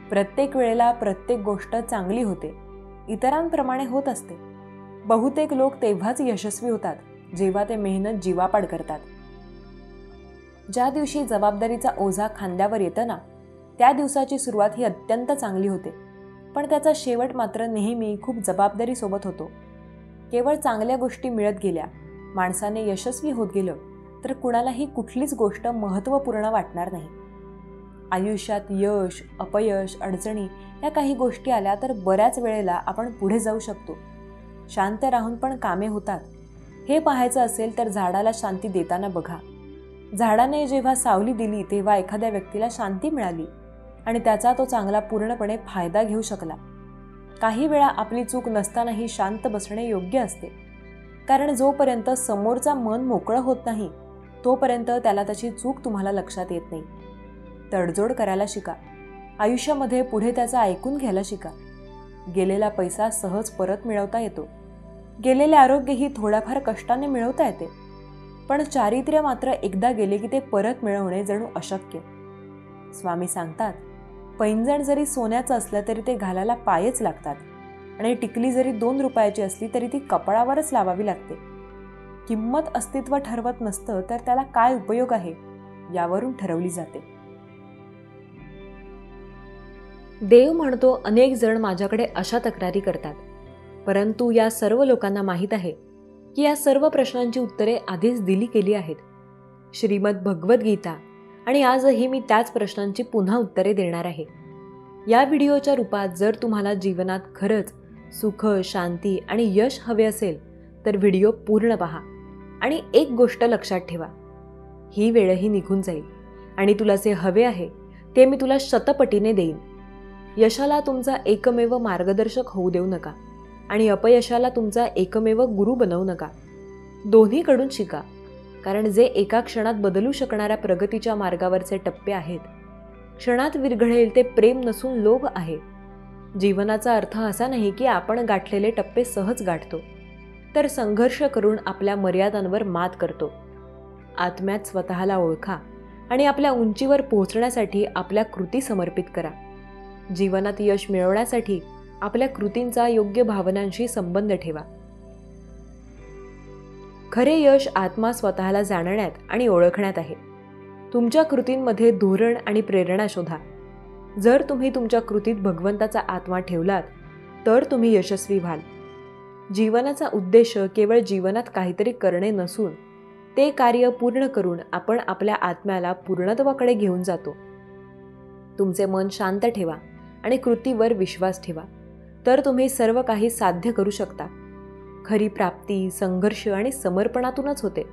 प्रत्येक वेळेला प्रत्येक गोष्ट चांगली होते, इतरांप्रमाणे होत असते. बहुतेक लोक तेव्हाच यशस्वी होतात जेव्हा ते मेहनत जीवापाड करतात. ज्या दिवशी जबाबदारीचा ओझा खांद्यावर येतं ना, त्या दिवसाची सुरुवात ही अत्यंत चांगली होते, पण त्याचा शेवट मात्र नेहमी खूप जबाबदारीसोबत होतो. केवळ चांगल्या गोष्टी मिळत गेल्या, माणसाने यशस्वी होत गेलं तर कुणालाही कुठलीच गोष्ट महत्त्वपूर्ण वाटणार नाही. आयुष्यात यश, अपयश, अडचणी या काही गोष्टी आल्या तर बऱ्याच वेळेला आपण पुढे जाऊ शकतो. शांत राहून पण कामे होतात. हे पाहायचं असेल तर झाडाला शांती देताना बघा. झाडाने जेव्हा सावली दिली तेव्हा एखाद्या व्यक्तीला शांती मिळाली आणि त्याचा तो चांगला पूर्णपणे फायदा घेऊ शकला. काही वेळा आपली चूक नसतानाही शांत बसणे योग्य असते, कारण जोपर्यंत समोरचा मन मोकळं होत नाही तोपर्यंत त्याला त्याची चूक तुम्हाला लक्षात येत नाही. तडजोड करायला शिका. आयुष्यामध्ये पुढे त्याचं ऐकून घ्यायला शिका. गेलेला पैसा सहज परत मिळवता येतो. गेलेले आरोग्यही थोड्याफार कष्टाने मिळवता येते, पण चारित्र्य मात्र एकदा गेले की ते परत मिळवणे जणू अशक्य. स्वामी सांगतात, पैंजण जरी सोन्याचं असलं तरी ते घालायला पायच लागतात. आणि टिकली जरी 2 रुपयाची असली तरी ती कपाळावरच लावावी लागते. किंमत अस्तित्व ठरवत नसतं तर त्याला काय उपयोग आहे यावरून ठरवली जाते. देव म्हणतो, अनेक जण माझ्याकडे अशा तक्रारी करतात, परंतु या सर्व लोकांना माहीत आहे की या सर्व प्रश्नांची उत्तरे आधीच दिली गेली आहेत. श्रीमद भगवद्गीता. आणि आजही मी त्याच प्रश्नांची पुन्हा उत्तरे देणार आहे. या व्हिडिओच्या रूपात जर तुम्हाला जीवनात खरंच सुख, शांती आणि यश हवे असेल तर व्हिडिओ पूर्ण पहा. आणि एक गोष्ट लक्षात ठेवा, ही वेळही निघून जाईल आणि तुला जे हवे आहे ते मी तुला शतपटीने देईन. यशाला तुमचा एकमेव मार्गदर्शक होऊ देऊ नका आणि अपयशाला तुमचा एकमेव गुरु बनवू नका. दोन्हीकडून शिका, कारण जे एका क्षणात बदलू शकणाऱ्या प्रगतीच्या मार्गावरचे टप्पे आहेत, क्षणात विरघळेल ते प्रेम नसून लोभ आहे. जीवनाचा अर्थ असा नाही की आपण गाठलेले टप्पे सहज गाठतो, तर संघर्ष करून आपल्या मर्यादांवर मात करतो. आत्म्यात स्वतःला ओळखा आणि आपल्या उंचीवर पोहोचण्यासाठी आपल्या कृती समर्पित करा. जीवनात यश मिळवण्यासाठी आपल्या कृतींचा योग्य भावनांशी संबंध ठेवा. खरे यश आत्मा स्वतःला जाणण्यात आणि ओळखण्यात आहे. तुमच्या कृतींमध्ये धोरण आणि प्रेरणा शोधा. जर तुम्ही तुमच्या कृतीत भगवंताचा आत्मा ठेवलात तर तुम्ही यशस्वी व्हाल. जीवनाचा उद्देश केवळ जीवनात काहीतरी करणे नसून ते कार्य पूर्ण करून आपण आपल्या आत्म्याला पूर्णत्वाकडे घेऊन जातो. तुमचे मन शांत ठेवा आणि कृतीवर विश्वास ठेवा, तर तुम्ही सर्व काही साध्य करू शकता. खरी प्राप्ती संघर्ष आणि समर्पणातूनच होते.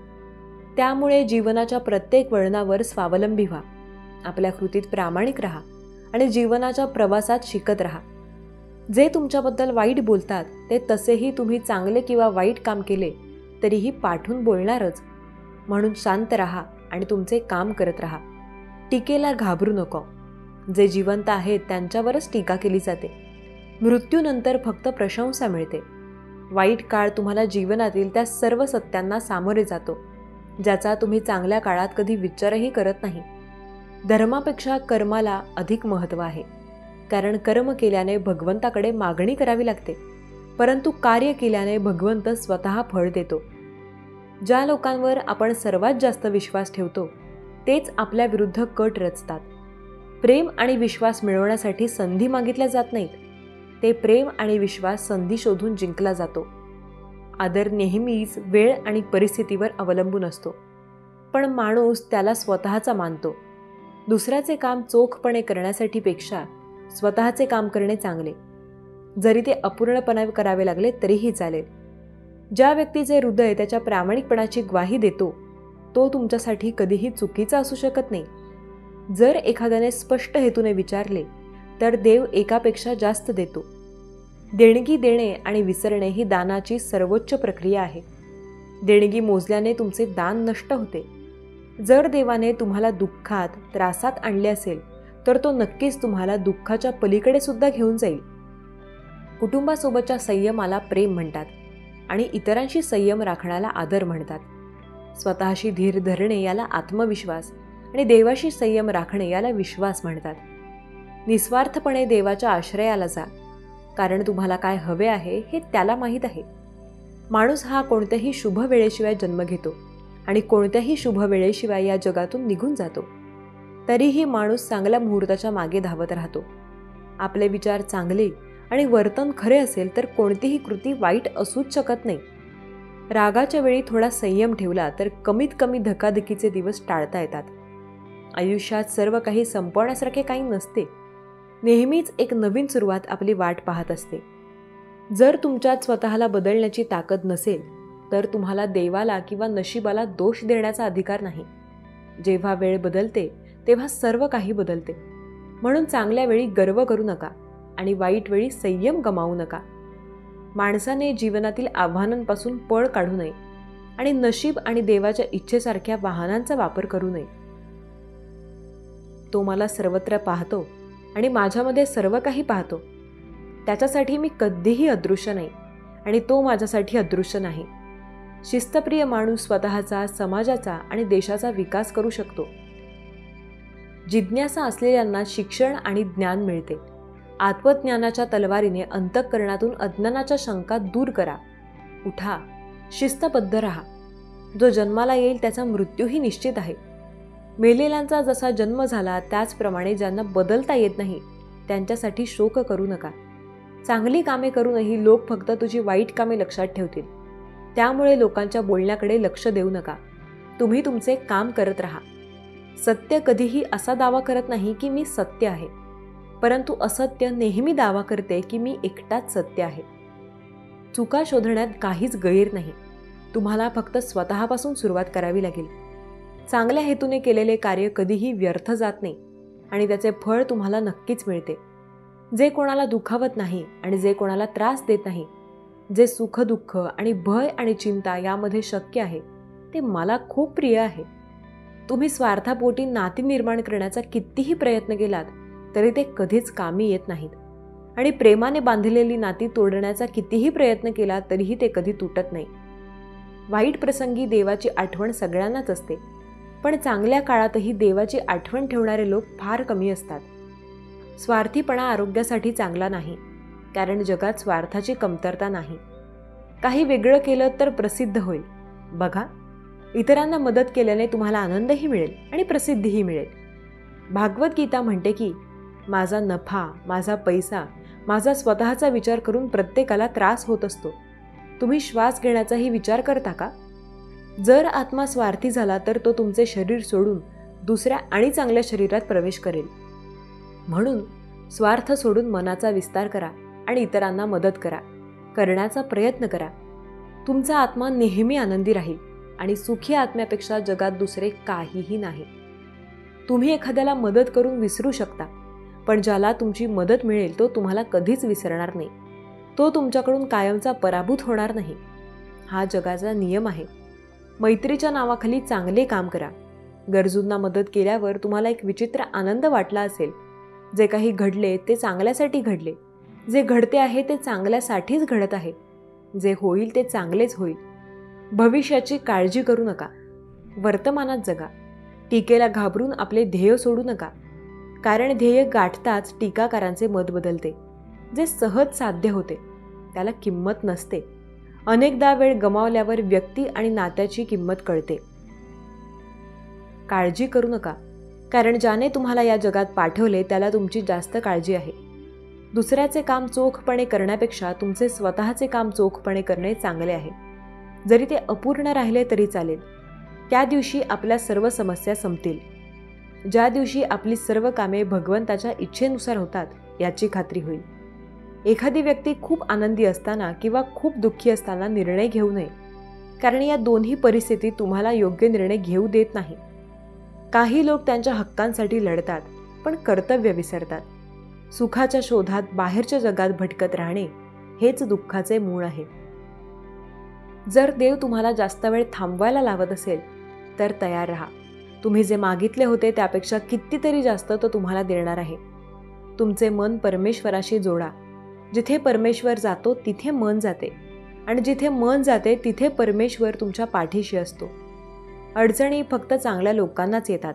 त्यामुळे जीवनाच्या प्रत्येक वळणावर स्वावलंबी व्हा. आपल्या कृतीत प्रामाणिक राहा आणि जीवनाच्या प्रवासात शिकत राहा. जे तुमच्याबद्दल वाईट बोलतात ते तसेही तुम्ही चांगले किंवा वाईट काम केले तरीही पाठवून बोलणारच. म्हणून शांत राहा आणि तुमचे काम करत राहा. टीकेला घाबरू नको. जे जिवंत आहेत त्यांच्यावरच टीका केली जाते. मृत्यूनंतर फक्त प्रशंसा मिळते. वाईट काळ तुम्हाला जीवनातील त्या सर्व सत्यांना सामोरे जातो ज्याचा तुम्ही चांगल्या काळात कधी विचारही करत नाही. धर्मापेक्षा कर्माला अधिक महत्त्व आहे, कारण कर्म केल्याने भगवंताकडे मागणी करावी लागते, परंतु कार्य केल्याने भगवंत स्वतः फळ देतो. ज्या लोकांवर आपण सर्वात जास्त विश्वास ठेवतो तेच आपल्या विरुद्ध कट रचतात. प्रेम आणि विश्वास मिळवण्यासाठी संधी मागितल्या जात नाहीत, ते प्रेम आणि विश्वास संधी शोधून जिंकला जातो. आदर नेहमीच वेळ आणि परिस्थितीवर अवलंबून असतो, पण माणूस त्याला स्वतःचा मानतो. दुसऱ्याचे काम चोखपणे करण्यासाठी पेक्षा स्वतःचे काम करणे चांगले, जरी ते अपूर्णपणे करावे लागले तरीही चालेल. ज्या व्यक्तीचे हृदय त्याच्या प्रामाणिकपणाची ग्वाही देतो तो तुमच्यासाठी कधीही चुकीचा असू शकत नाही. जर एखाद्याने स्पष्ट हेतूने विचारले तर देव एकापेक्षा जास्त देतो. देणगी देणे आणि विसरणे ही दानाची सर्वोच्च प्रक्रिया आहे. देणगी मोजल्याने तुमचे दान नष्ट होते. जर देवाने तुम्हाला दुःखात त्रासात आणले असेल तर तो नक्कीच तुम्हाला दुःखाच्या पलीकडे सुद्धा घेऊन जाईल. कुटुंबासोबतच्या संयमाला प्रेम म्हणतात आणि इतरांशी संयम राखण्याला आदर म्हणतात. स्वतःशी धीर धरणे याला आत्मविश्वास आणि देवाशी संयम राखणे याला विश्वास म्हणतात. निस्वार्थपणे देवाच्या आश्रयाला जा, कारण तुम्हाला काय हवे आहे हे त्याला माहीत आहे. माणूस हा कोणत्याही शुभ वेळेशिवाय जन्म घेतो आणि कोणत्याही शुभ वेळेशिवाय या जगातून निघून जातो. तरीही माणूस चांगल्या मुहूर्ताच्या मागे धावत राहतो. आपले विचार चांगले आणि वर्तन खरे असेल तर कोणतीही कृती वाईट असूच शकत नाही. रागाच्या वेळी थोडा संयम ठेवला तर कमीत कमी धकाधकीचे दिवस टाळता येतात. आयुष्यात सर्व काही संपवण्यासारखे काही नसते. नेहमीच एक नवीन सुरुवात आपली वाट पाहत असते. जर तुमच्यात स्वतःला बदलण्याची ताकद नसेल तर तुम्हाला देवाला किंवा नशिबाला दोष देण्याचा अधिकार नाही. जेव्हा वेळ बदलते तेव्हा सर्व काही बदलते. म्हणून चांगल्या वेळी गर्व करू नका आणि वाईट वेळी संयम गमावू नका. माणसाने जीवनातील आव्हानांपासून पळ काढू नये आणि नशीब आणि देवाच्या इच्छेसारख्या वाहनांचा वापर करू नये. तो मला सर्वत्र पाहतो आणि माझ्यामध्ये सर्व काही पाहतो. त्याच्यासाठी मी कधीही अदृश्य नाही आणि तो माझ्यासाठी अदृश्य नाही. शिस्तप्रिय माणूस स्वतःचा, समाजाचा आणि देशाचा विकास करू शकतो. जिज्ञासा असलेल्यांना शिक्षण आणि ज्ञान मिळते, आत्मज्ञानाच्या तलवारीने अंतःकरणातून अज्ञानाच्या शंका दूर करा. उठा, शिस्तबद्ध राहा. जो जन्माला येईल त्याचा मृत्यूही निश्चित आहे. मेलेल्यांचा जसा जन्म झाला त्याचप्रमाणे ज्यांना बदलता येत नाही त्यांच्यासाठी शोक करू नका. चांगली कामे करूनही लोक फक्त तुझी वाईट कामे लक्षात ठेवतील. त्यामुळे लोकांच्या बोलण्याकडे लक्ष देऊ नका. तुम्ही तुमचे काम करत राहा. सत्य कधीही असा दावा करत नाही की मी सत्य आहे, परंतु असत्य नेहमी दावा करते की मी एकटाच सत्य आहे. चुका शोधण्यात काहीच गैर नाही. तुम्हाला फक्त स्वतःपासून सुरुवात करावी लागेल. चांगल्या हेतूने केलेले कार्य कधीही व्यर्थ जात नाही आणि त्याचे फळ तुम्हाला नक्कीच मिळते. जे कोणाला दुखावत नाही आणि जे कोणाला त्रास देत नाही, जे सुख दुःख आणि भय आणि चिंता यामध्ये शक्य आहे, ते मला खूप प्रिय आहे. तुम्ही स्वार्थापोटी नाती निर्माण करण्याचा कितीही प्रयत्न केलात तरी ते कधीच कामी येत नाहीत आणि प्रेमाने बांधलेली नाती तोडण्याचा कितीही प्रयत्न केला तरीही ते कधी तुटत नाही. वाईट प्रसंगी देवाची आठवण सगळ्यांनाच असते, पण चांगल्या काळातही देवाची आठवण ठेवणारे लोक फार कमी असतात. स्वार्थीपणा आरोग्यासाठी चांगला नाही, कारण जगात स्वार्थाची कमतरता नाही. काही वेगळं केलं तर प्रसिद्ध होईल. बघा, इतरांना मदत केल्याने तुम्हाला आनंदही मिळेल आणि प्रसिद्धीही मिळेल. भागवत गीता म्हणते की माझा नफा, माझा पैसा, माझा स्वतःचा विचार करून प्रत्येकाला त्रास होत असतो. तुम्ही श्वास घेण्याचाही विचार करता का? जर आत्मा स्वार्थी झाला तर तो तुमचे शरीर सोडून दुसऱ्या आणि चांगल्या शरीरात प्रवेश करेल. म्हणून स्वार्थ सोडून मनाचा विस्तार करा आणि इतरांना मदत करा, करण्याचा प्रयत्न करा. तुमचा आत्मा नेहमी आनंदी राहील आणि सुखी आत्म्यापेक्षा जगात दुसरे काहीही नाही. तुम्ही एखाद्याला मदत करून विसरू शकता, पण ज्याला तुमची मदत मिळेल तो तुम्हाला कधीच विसरणार नाही. तो तुमच्याकडून कायमचा पराभूत होणार नाही. हा जगाचा नियम आहे. मैत्रीच्या नावाखाली चांगले काम करा. गरजूंना मदत केल्यावर तुम्हाला एक विचित्र आनंद वाटला असेल. जे काही घडले ते चांगल्यासाठी घडले. जे घडते आहे ते चांगल्यासाठीच घडत आहे. जे होईल ते चांगलेच होईल. भविष्याची काळजी करू नका. वर्तमानात जगा. टीकेला घाबरून आपले ध्येय सोडू नका, कारण ध्येय गाठताच टीकाकारांचे मत बदलते. जे सहज साध्य होते त्याला किंमत नसते. अनेकदा वेळ गमावल्यावर व्यक्ती आणि नात्याची किंमत कळते. काळजी करू नका, कारण ज्याने तुम्हाला या जगात पाठवले त्याला तुमची जास्त काळजी आहे. दुसऱ्याचे काम चोखपणे करण्यापेक्षा तुमचे स्वतःचे काम चोखपणे करणे चांगले आहे. जरी ते अपूर्ण राहिले तरी चालेल. त्या दिवशी आपल्या सर्व समस्या संपतील. ज्या दिवशी आपली सर्व कामे भगवंताच्या इच्छेनुसार होतात याची खात्री होईल. एखादी व्यक्ती खूप आनंदी असताना किंवा खूप दुःखी असताना निर्णय घेऊ नये, कारण या दोन्ही परिस्थितीत तुम्हाला योग्य निर्णय घेऊ देत नाही. काही लोक त्यांच्या हक्कांसाठी लढतात पण कर्तव्य विसरतात. सुखाच्या शोधात बाहेरच्या जगात भटकत राहणे हेच दुःखाचे मूळ आहे. जर देव तुम्हाला जास्त वेळ थांबवायला लावत असेल तर तयार राहा. तुम्ही जे मागितले होते त्यापेक्षा कितीतरी जास्त तो तुम्हाला देणार आहे. तुमचे मन परमेश्वराशी जोडा. जिथे परमेश्वर जातो तिथे मन जाते आणि जिथे मन जाते तिथे परमेश्वर तुमच्या पाठीशी असतो. अडचणी फक्त चांगल्या लोकांनाच येतात,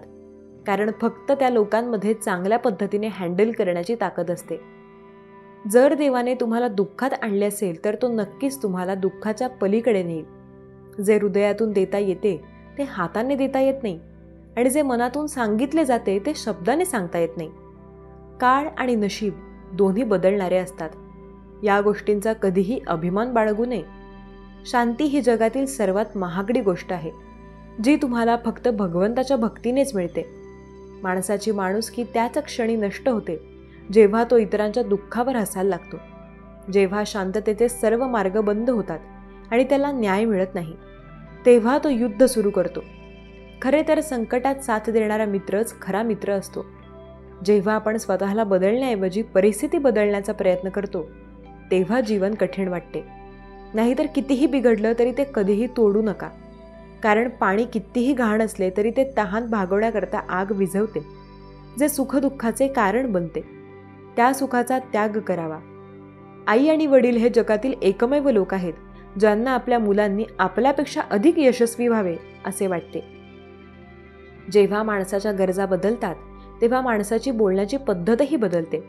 कारण फक्त त्या लोकांमध्ये चांगल्या पद्धतीने हँडल करण्याची ताकद असते. जर देवाने तुम्हाला दुःखात आणले असेल तर तो नक्कीच तुम्हाला दुःखाच्या पलीकडे नेईल. जे हृदयातून देता येते ते हाताने देता येत नाही आणि जे मनातून सांगितले जाते ते शब्दाने सांगता येत नाही. काळ आणि नशीब दोन्ही बदलणारे असतात. या गोष्टींचा कधीही अभिमान बाळगू नये. शांती ही जगातील सर्वात महागडी गोष्ट आहे, जी तुम्हाला फक्त भगवंताच्या भक्तीनेच मिळते. माणसाची माणुसकी त्याच क्षणी नष्ट होते जेव्हा तो इतरांच्या दुःखावर हसायला लागतो, जेव्हा शांततेचे सर्व मार्ग बंद होतात आणि त्याला न्याय मिळत नाही, तेव्हा तो युद्ध सुरू करतो. खरे तर संकटात साथ देणारा मित्रच खरा मित्र असतो. जेव्हा आपण स्वतःला बदलण्याऐवजी परिस्थिती बदलण्याचा प्रयत्न करतो तेव्हा जीवन कठीण वाटते. नाहीतर कितीही बिघडलं तरी ते कधीही तोडू नका, कारण पाणी कितीही घाण असले तरी ते तहान भागवण्याकरता आग विझवते, जे सुखदुःखाचे कारण बनते. त्या सुखाचा त्याग करावा. आई आणि वडील हे जगातील एकमेव लोक आहेत ज्यांना आपल्या मुलांनी आपल्यापेक्षा अधिक यशस्वी व्हावे असे वाटते. जेव्हा माणसाच्या गरजा बदलतात तेव्हा माणसाची बोलण्याची पद्धतही बदलते.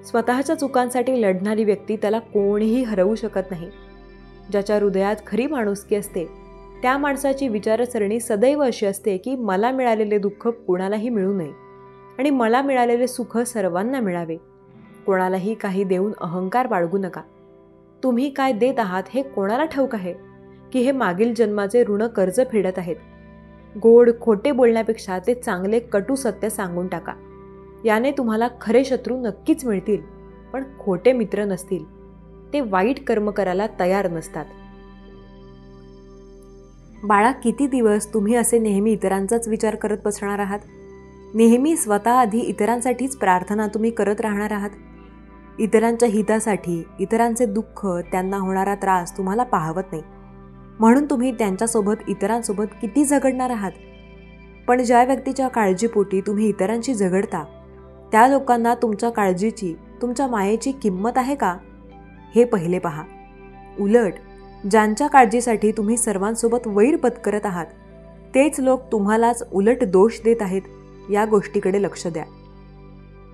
स्वतःच्या चुकांसाठी लढणारी व्यक्ती त्याला कोणीही हरवू शकत नाही. ज्याच्या हृदयात खरी माणुसकी असते त्या माणसाची विचारसरणी सदैव अशी असते की मला मिळालेले दुःख कोणालाही मिळू नये आणि मला मिळालेले सुख सर्वांना मिळावे. कोणालाही काही देऊन अहंकार बाळगू नका. तुम्ही काय देत आहात हे कोणाला ठाऊक आहे की हे मागील जन्माचे ऋण कर्ज फेडत आहेत. गोड खोटे बोलण्यापेक्षा ते चांगले कटू सत्य सांगून टाका. याने तुम्हाला खरे शत्रू नक्कीच मिळतील, पण खोटे मित्र नसतील. ते वाईट कर्म करायला तयार नसतात. बाळा, किती दिवस तुम्ही असे नेहमी इतरांचाच विचार करत बसणार आहात? नेहमी स्वतः आधी इतरांसाठीच प्रार्थना तुम्ही करत राहणार आहात. इतरांच्या हितासाठी इतरांचे दुःख, त्यांना होणारा त्रास तुम्हाला पाहवत नाही, म्हणून तुम्ही त्यांच्यासोबत इतरांसोबत किती झगडणार आहात. पण ज्या व्यक्तीच्या काळजीपोटी तुम्ही इतरांशी झगडता त्या लोकांना तुमच्या काळजीची, तुमच्या मायेची किंमत आहे का, हे पहिले पहा. उलट ज्यांच्या काळजीसाठी तुम्ही सर्वांसोबत वैर पत्करत आहात तेच लोक तुम्हालाच उलट दोष देत आहेत, या गोष्टीकडे लक्ष द्या.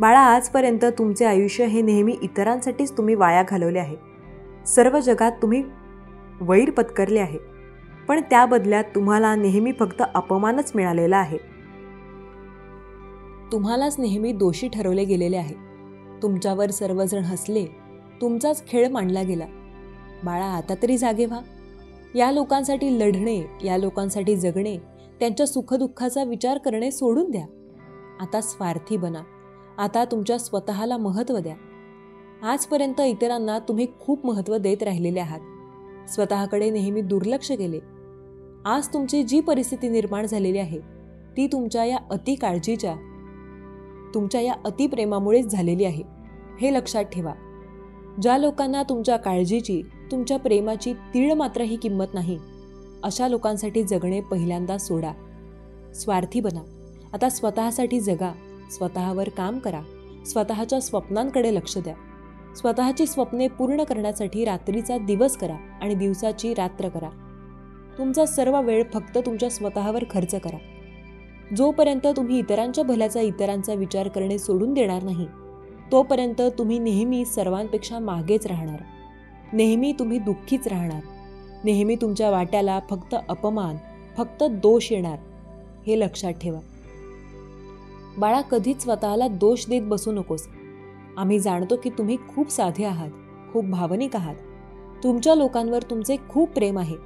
बाळा, आजपर्यंत तुमचे आयुष्य हे नेहमी इतरांसाठीच तुम्ही वाया घालवले आहे. सर्व जगात तुम्ही वैर पत्करले आहे, पण त्या बदल्यात तुम्हाला नेहमी फक्त अपमानच मिळालेला आहे. तुम्हालाच नेहमी दोषी ठरवले गेलेले आहे. तुमच्यावर सर्वजण हसले, तुमचाच खेळ मांडला गेला. बाळा, आता तरी जागे व्हा. या लोकांसाठी लढणे, या लोकांसाठी जगणे, त्यांच्या सुखदुःखाचा विचार करणे सोडून द्या. आता स्वार्थी बना. आता तुमच्या स्वतःला महत्त्व द्या. आजपर्यंत इतरांना तुम्ही खूप महत्त्व देत राहिलेले आहात. स्वतःकडे नेहमी दुर्लक्ष केले. आज तुमची जी परिस्थिती निर्माण झालेली आहे ती तुमच्या या अति काळजीच्या, तुमच्या या अतिप्रेमामुळेच झालेली आहे, हे लक्षात ठेवा. ज्या लोकांना तुमच्या काळजीची, तुमच्या प्रेमाची तीळ मात्रही किंमत नाही, अशा लोकांसाठी जगणे पहिल्यांदा सोडा. स्वार्थी बना. आता स्वतःसाठी जगा. स्वतःवर काम करा. स्वतःच्या स्वप्नांकडे लक्ष द्या. स्वतःची स्वप्ने पूर्ण करण्यासाठी रात्रीचा दिवस करा आणि दिवसाची रात्र करा. तुमचा सर्व वेळ फक्त तुमच्या स्वतःवर खर्च करा. जोपर्यंत तुम्ही इतरांच्या भल्याचा, इतरांचा विचार करणे सोडून देणार नाही तोपर्यंत तुम्ही नेहमी सर्वांपेक्षा मागेच राहणार. नेहमी तुम्ही दुःखीच राहणार. नेहमी तुमच्या वाट्याला फक्त अपमान, फक्त दोष येणार, हे लक्षात ठेवा. बाळा, कधीच स्वतःला दोष देत बसू नकोस. आम्ही जाणतो की तुम्ही खूप साधे आहात, खूप भावनिक आहात. तुमच्या लोकांवर तुमचे खूप प्रेम आहे.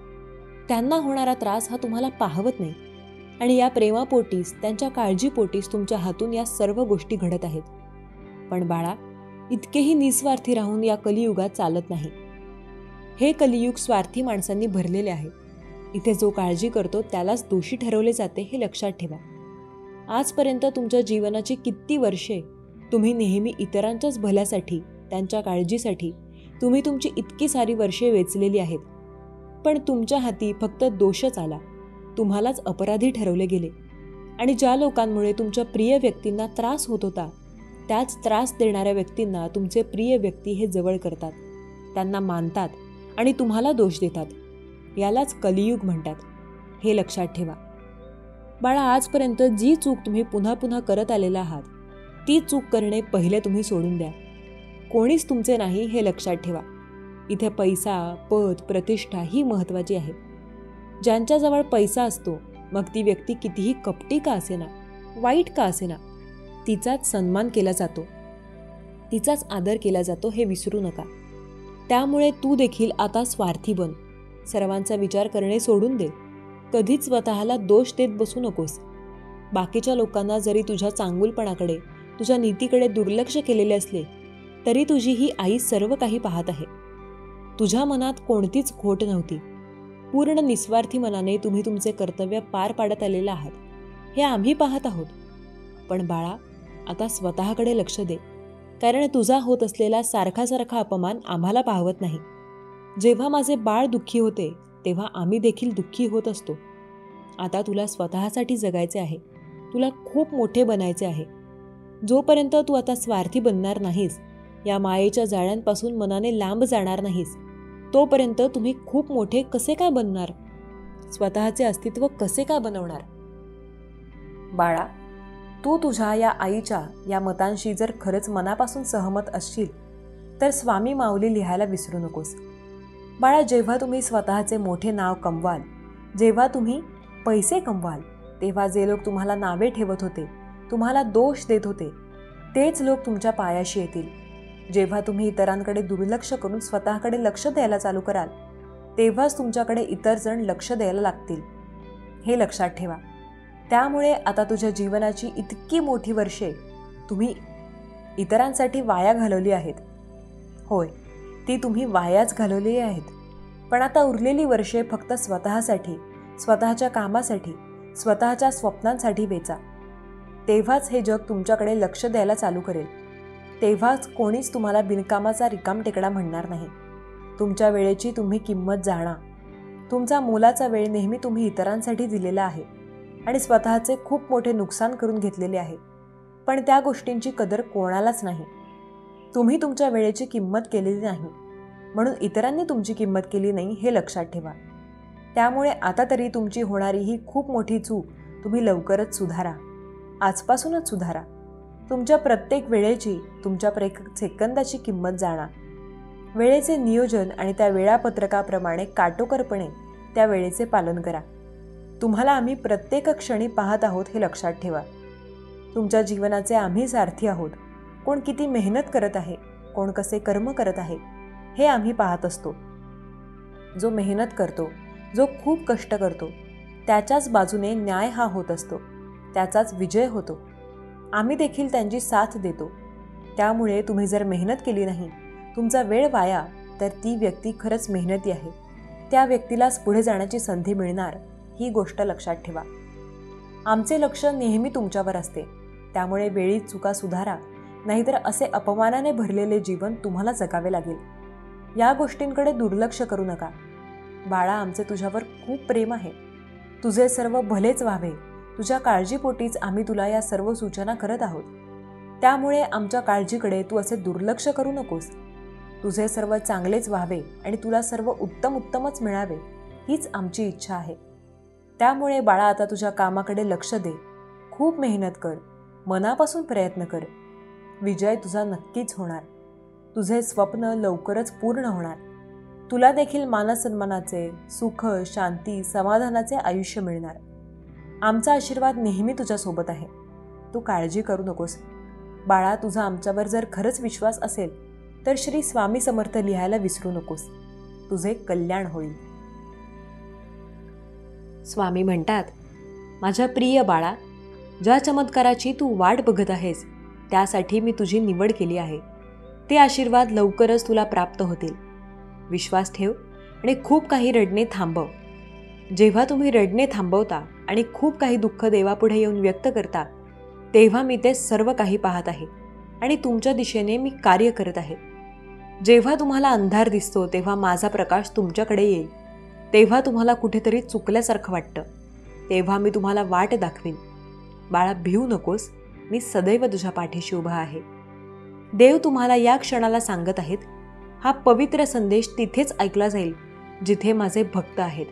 त्यांना होणारा त्रास हा तुम्हाला पाहवत नाही आणि या प्रेमापोटीच, त्यांच्या काळजीपोटीच तुमच्या हातून या सर्व गोष्टी घडत आहेत. पण बाळा, इतकेही निस्वार्थी राहून या कलियुगात चालत नाही. हे कलियुग स्वार्थी माणसांनी भरलेले आहे. इथे जो काळजी करतो त्यालाच दोषी ठरवले जाते, हे लक्षात ठेवा. आजपर्यंत तुमच्या जीवनाची किती वर्षे तुम्ही नेहमी इतरांच्याच भल्यासाठी, त्यांच्या काळजीसाठी तुम्ही तुमची इतकी सारी वर्षे वेचलेली आहेत. पण तुमच्या हाती फक्त दोषच आला. तुम्हालाच अपराधी ठरवले गेले आणि ज्या लोकांमुळे तुमच्या प्रिय व्यक्तींना त्रास होत होता त्याच त्रास देणाऱ्या व्यक्तींना तुमचे प्रिय व्यक्ती हे जवळ करतात, त्यांना मानतात आणि तुम्हाला दोष देतात. यालाच कलियुग म्हणतात, हे लक्षात ठेवा. बाळा, आजपर्यंत जी चूक तुम्ही पुन्हा पुन्हा करत आलेला आहात ती चूक करणे पहिले तुम्ही सोडून द्या. कोणीच तुमचे नाही, हे लक्षात ठेवा. इथे पैसा, पद, प्रतिष्ठा ही महत्त्वाची आहे. ज्यांच्याजवळ पैसा असतो, मग ती व्यक्ती कितीही कपटी का असेना, वाईट का असेना, तिचाच सन्मान केला जातो, तिचाच आदर केला जातो, हे विसरू नका. त्यामुळे तू देखील आता स्वार्थी बन. सर्वांचा विचार करणे सोडून दे. कधीच स्वतःला दोष देत बसू नकोस. बाकीच्या लोकांना जरी तुझ्या चांगुलपणाकडे, तुझ्या नीतीकडे दुर्लक्ष केलेले असले तरी तुझी ही आई सर्व काही पाहत आहे. तुझ्या मनात कोणतीच खोट नव्हती. पूर्ण निस्वार्थी मनाने तुम्ही तुमचे कर्तव्य पार पाडत आलेले आहात, हे आम्ही पाहत आहोत. पण बाळा, आता स्वतःकडे लक्ष दे, कारण तुझा होत असलेला सारखा सारखा अपमान आम्हाला पाहवत नाही. जेव्हा माझे बाळ दुःखी होते तेव्हा आम्ही देखील दुःखी होत असतो. आता तुला स्वतःसाठी जगायचे आहे. तुला खूप मोठे बनायचे आहे. जोपर्यंत तू आता स्वार्थी बनणार नाहीस, या मायेच्या जाळ्यांपासून मनाने लांब जाणार नाहीस, तोपर्यंत तुम्ही खूप मोठे कसे काय बनणार, स्वतःचे अस्तित्व कसे काय बनवणार? बाळा, तू तुझ्या या आईच्या या मतांशी जर खरंच मनापासून सहमत असशील तर स्वामी माऊली लिहायला विसरू नकोस. बाळा, जेव्हा तुम्ही स्वतःचे मोठे नाव कमवाल, जेव्हा तुम्ही पैसे कमवाल, तेव्हा जे लोक तुम्हाला नावे ठेवत होते, तुम्हाला दोष देत होते, तेच लोक तुमच्या पायाशी येतील. जेव्हा तुम्ही इतरांकडे दुर्लक्ष करून स्वतःकडे लक्ष द्यायला चालू कराल, तेव्हाच तुमच्याकडे इतर जण लक्ष द्यायला लागतील. हे लक्षात ठेवा. त्यामुळे आता तुझ्या जीवनाची इतकी मोठी वर्षे तुम्ही इतरांसाठी वाया घालवली आहेत. होय, ती तुम्ही वायाच घालवली आहेत. पण आता उरलेली वर्षे फक्त स्वतःसाठी, स्वतःच्या कामासाठी, स्वतःच्या स्वप्नांसाठी वेचा. तेव्हाच हे जग तुमच्याकडे लक्ष द्यायला चालू करेल. तेव्हाच कोणीच तुम्हाला बिनकामाचा रिकामटेकडा म्हणणार नाही. तुमच्या वेळेची तुम्ही किंमत जाणा. तुमचा मोलाचा वेळ नेहमी तुम्ही इतरांसाठी दिलेला आहे आणि स्वतःचे खूप मोठे नुकसान करून घेतलेले आहे. पण त्या गोष्टींची कदर कोणालाच नाही. तुम्ही तुमच्या वेळेची किंमत केलेली नाही, म्हणून इतरांनी तुमची किंमत केली नाही, हे लक्षात ठेवा. त्यामुळे आता तरी तुमची होणारी ही खूप मोठी चूक तुम्ही लवकरच सुधारा. आजपासूनच सुधारा. तुमच्या प्रत्येक वेळेची, तुमच्या प्रत्येक सेकंदाची किंमत जाणा. वेळेचे नियोजन आणि त्या वेळापत्रकाप्रमाणे काटेकोरपणे त्या वेळेचे पालन करा. तुम्हाला आम्ही प्रत्येक क्षणी पाहत आहोत, हे लक्षात ठेवा. तुमच्या जीवनाचे आम्ही सारथी आहोत. कोण किती मेहनत करत आहे, कोण कसे कर्म करत आहे, हे आम्ही पाहत असतो. जो मेहनत करतो, जो खूप कष्ट करतो, त्याच्याच बाजूने न्याय हा होत असतो, त्याचाच विजय होतो. आम्ही देखील त्यांची साथ देतो. त्यामुळे तुम्ही जर मेहनत केली नाही, तुमचा वेळ वाया, तर ती व्यक्ती खरंच मेहनती आहे. त्या व्यक्तीलाच पुढे जाण्याची संधी मिळणार, ही गोष्ट लक्षात ठेवा. आमचे लक्ष नेहमी तुमच्यावर असते. त्यामुळे वेळी चुका सुधारा, नाहीतर असे अपमानाने भरलेले जीवन तुम्हाला जगावे लागेल. या गोष्टींकडे दुर्लक्ष करू नका. बाळा, आमचे तुझ्यावर खूप प्रेम आहे. तुझे सर्व भलेच व्हावे, तुझ्या काळजीपोटीच आम्ही तुला या सर्व सूचना करत आहोत. त्यामुळे आमच्या काळजीकडे तू असे दुर्लक्ष करू नकोस. तुझे सर्व चांगलेच व्हावे आणि तुला सर्व उत्तमच मिळावे, हीच आमची इच्छा आहे. त्यामुळे बाळा, आता तुझ्या कामाकडे लक्ष दे. खूप मेहनत कर, मनापासून प्रयत्न कर. विजय तुझा नक्कीच होणार. तुझे स्वप्न लवकरच पूर्ण होणार. तुला देखील मानसन्मानाचे, सुख, शांती, समाधानाचे आयुष्य मिळणार. आमचा आशीर्वाद नेहमी तुझ्यासोबत आहे. तू काळजी करू नकोस. बाळा, तुझा आमच्यावर जर खरंच विश्वास असेल तर श्री स्वामी समर्थ लिहायला विसरू नकोस. तुझे कल्याण होईल. स्वामी म्हणतात, माझ्या प्रिय बाळा, ज्या चमत्काराची तू वाट बघत आहेस, त्यासाठी मी तुझी निवड केली आहे. ते आशीर्वाद लवकरच तुला प्राप्त होतील. विश्वास ठेव आणि खूप काही रडणे थांबव. जेव्हा तुम्ही रडणे थांबवता आणि खूप काही दुःख देवापुढे येऊन व्यक्त करता, तेव्हा मी ते सर्व काही पाहत आहे आणि तुमच्या दिशेने मी कार्य करत आहे. जेव्हा तुम्हाला अंधार दिसतो, तेव्हा माझा प्रकाश तुमच्याकडे येईल. तेव्हा तुम्हाला कुठेतरी चुकल्यासारखं वाटतं, तेव्हा मी तुम्हाला वाट दाखवीन. बाळा, भिवू नकोस. मी सदैव तुझ्या पाठीशी उभा आहे. देव तुम्हाला या क्षणाला सांगत आहेत, हा पवित्र संदेश तिथेच ऐकला जाईल जिथे माझे भक्त आहेत.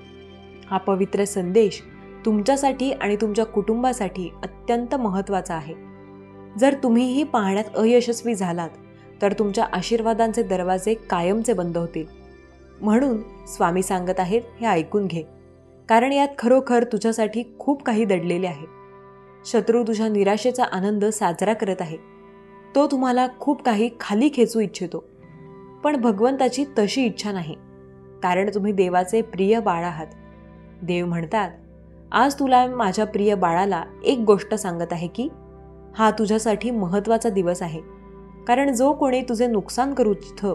हा पवित्र संदेश तुमच्यासाठी आणि तुमच्या कुटुंबासाठी अत्यंत महत्त्वाचा आहे. जर तुम्हीही पाहण्यात अयशस्वी झालात, तर तुमच्या आशीर्वादांचे दरवाजे कायमचे बंद होतील. म्हणून स्वामी सांगत आहेत, हे ऐकून घे, कारण यात खरोखर तुझ्यासाठी खूप काही दडलेले आहे. शत्रू तुझ्या निराशेचा आनंद साजरा करत आहे. तो तुम्हाला खूप काही खाली खेचू इच्छितो, पण भगवंताची तशी इच्छा नाही, कारण तुम्ही देवाचे प्रिय बाळ आहात. देव म्हणतात, आज तुला माझ्या प्रिय बाळाला एक गोष्ट सांगत आहे की हा तुझ्यासाठी महत्त्वाचा दिवस आहे. कारण जो कोणी तुझे नुकसान करू इच्छितो,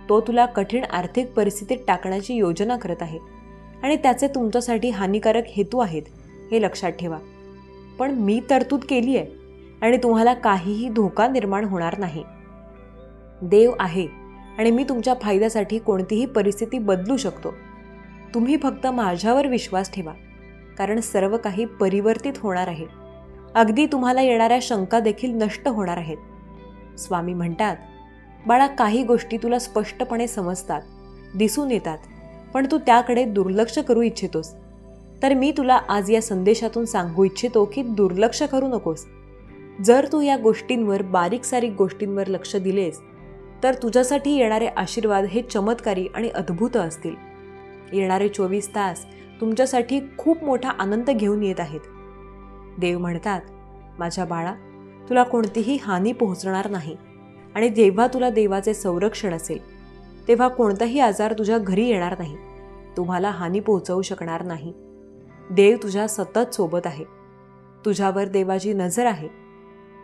तो तुला कठीण आर्थिक परिस्थितीत टाकण्याची योजना करत आहे आणि त्याचे तुमच्यासाठी हानिकारक हेतू आहेत, हे लक्षात ठेवा. पण मी तरतूद केली आहे आणि तुम्हाला काहीही धोका निर्माण होणार नाही. देव आहे आणि मी तुमच्या फायद्यासाठी कोणतीही परिस्थिती बदलू शकतो. तुम्ही फक्त माझ्यावर विश्वास ठेवा, कारण सर्व काही परिवर्तित होणार आहे. अगदी तुम्हाला येणाऱ्या शंका देखील नष्ट होणार आहेत. स्वामी म्हणतात, बाळा, काही गोष्टी तुला स्पष्टपणे समजतात, दिसून येतात, पण तू त्याकडे दुर्लक्ष करू इच्छितोस. तर मी तुला आज या संदेशातून सांगू इच्छितो की दुर्लक्ष करू नकोस. जर तू या गोष्टींवर, बारीक सारीक गोष्टींवर लक्ष दिलेस तर तुझ्यासाठी येणारे आशीर्वाद हे चमत्कारी आणि अद्भुत असतील. येणारे 24 तास तुमच्यासाठी खूप मोठा आनंद घेऊन येत आहेत. देव म्हणतात, माझ्या बाळा, तुला कोणतीही हानी पोहोचणार नाही आणि जेव्हा तुला देवाचे संरक्षण असेल तेव्हा कोणताही आजार तुझ्या घरी येणार नाही, तुम्हाला हानी पोहोचवू शकणार नाही. देव तुझ्या सतत सोबत आहे. तुझ्यावर देवाची नजर आहे.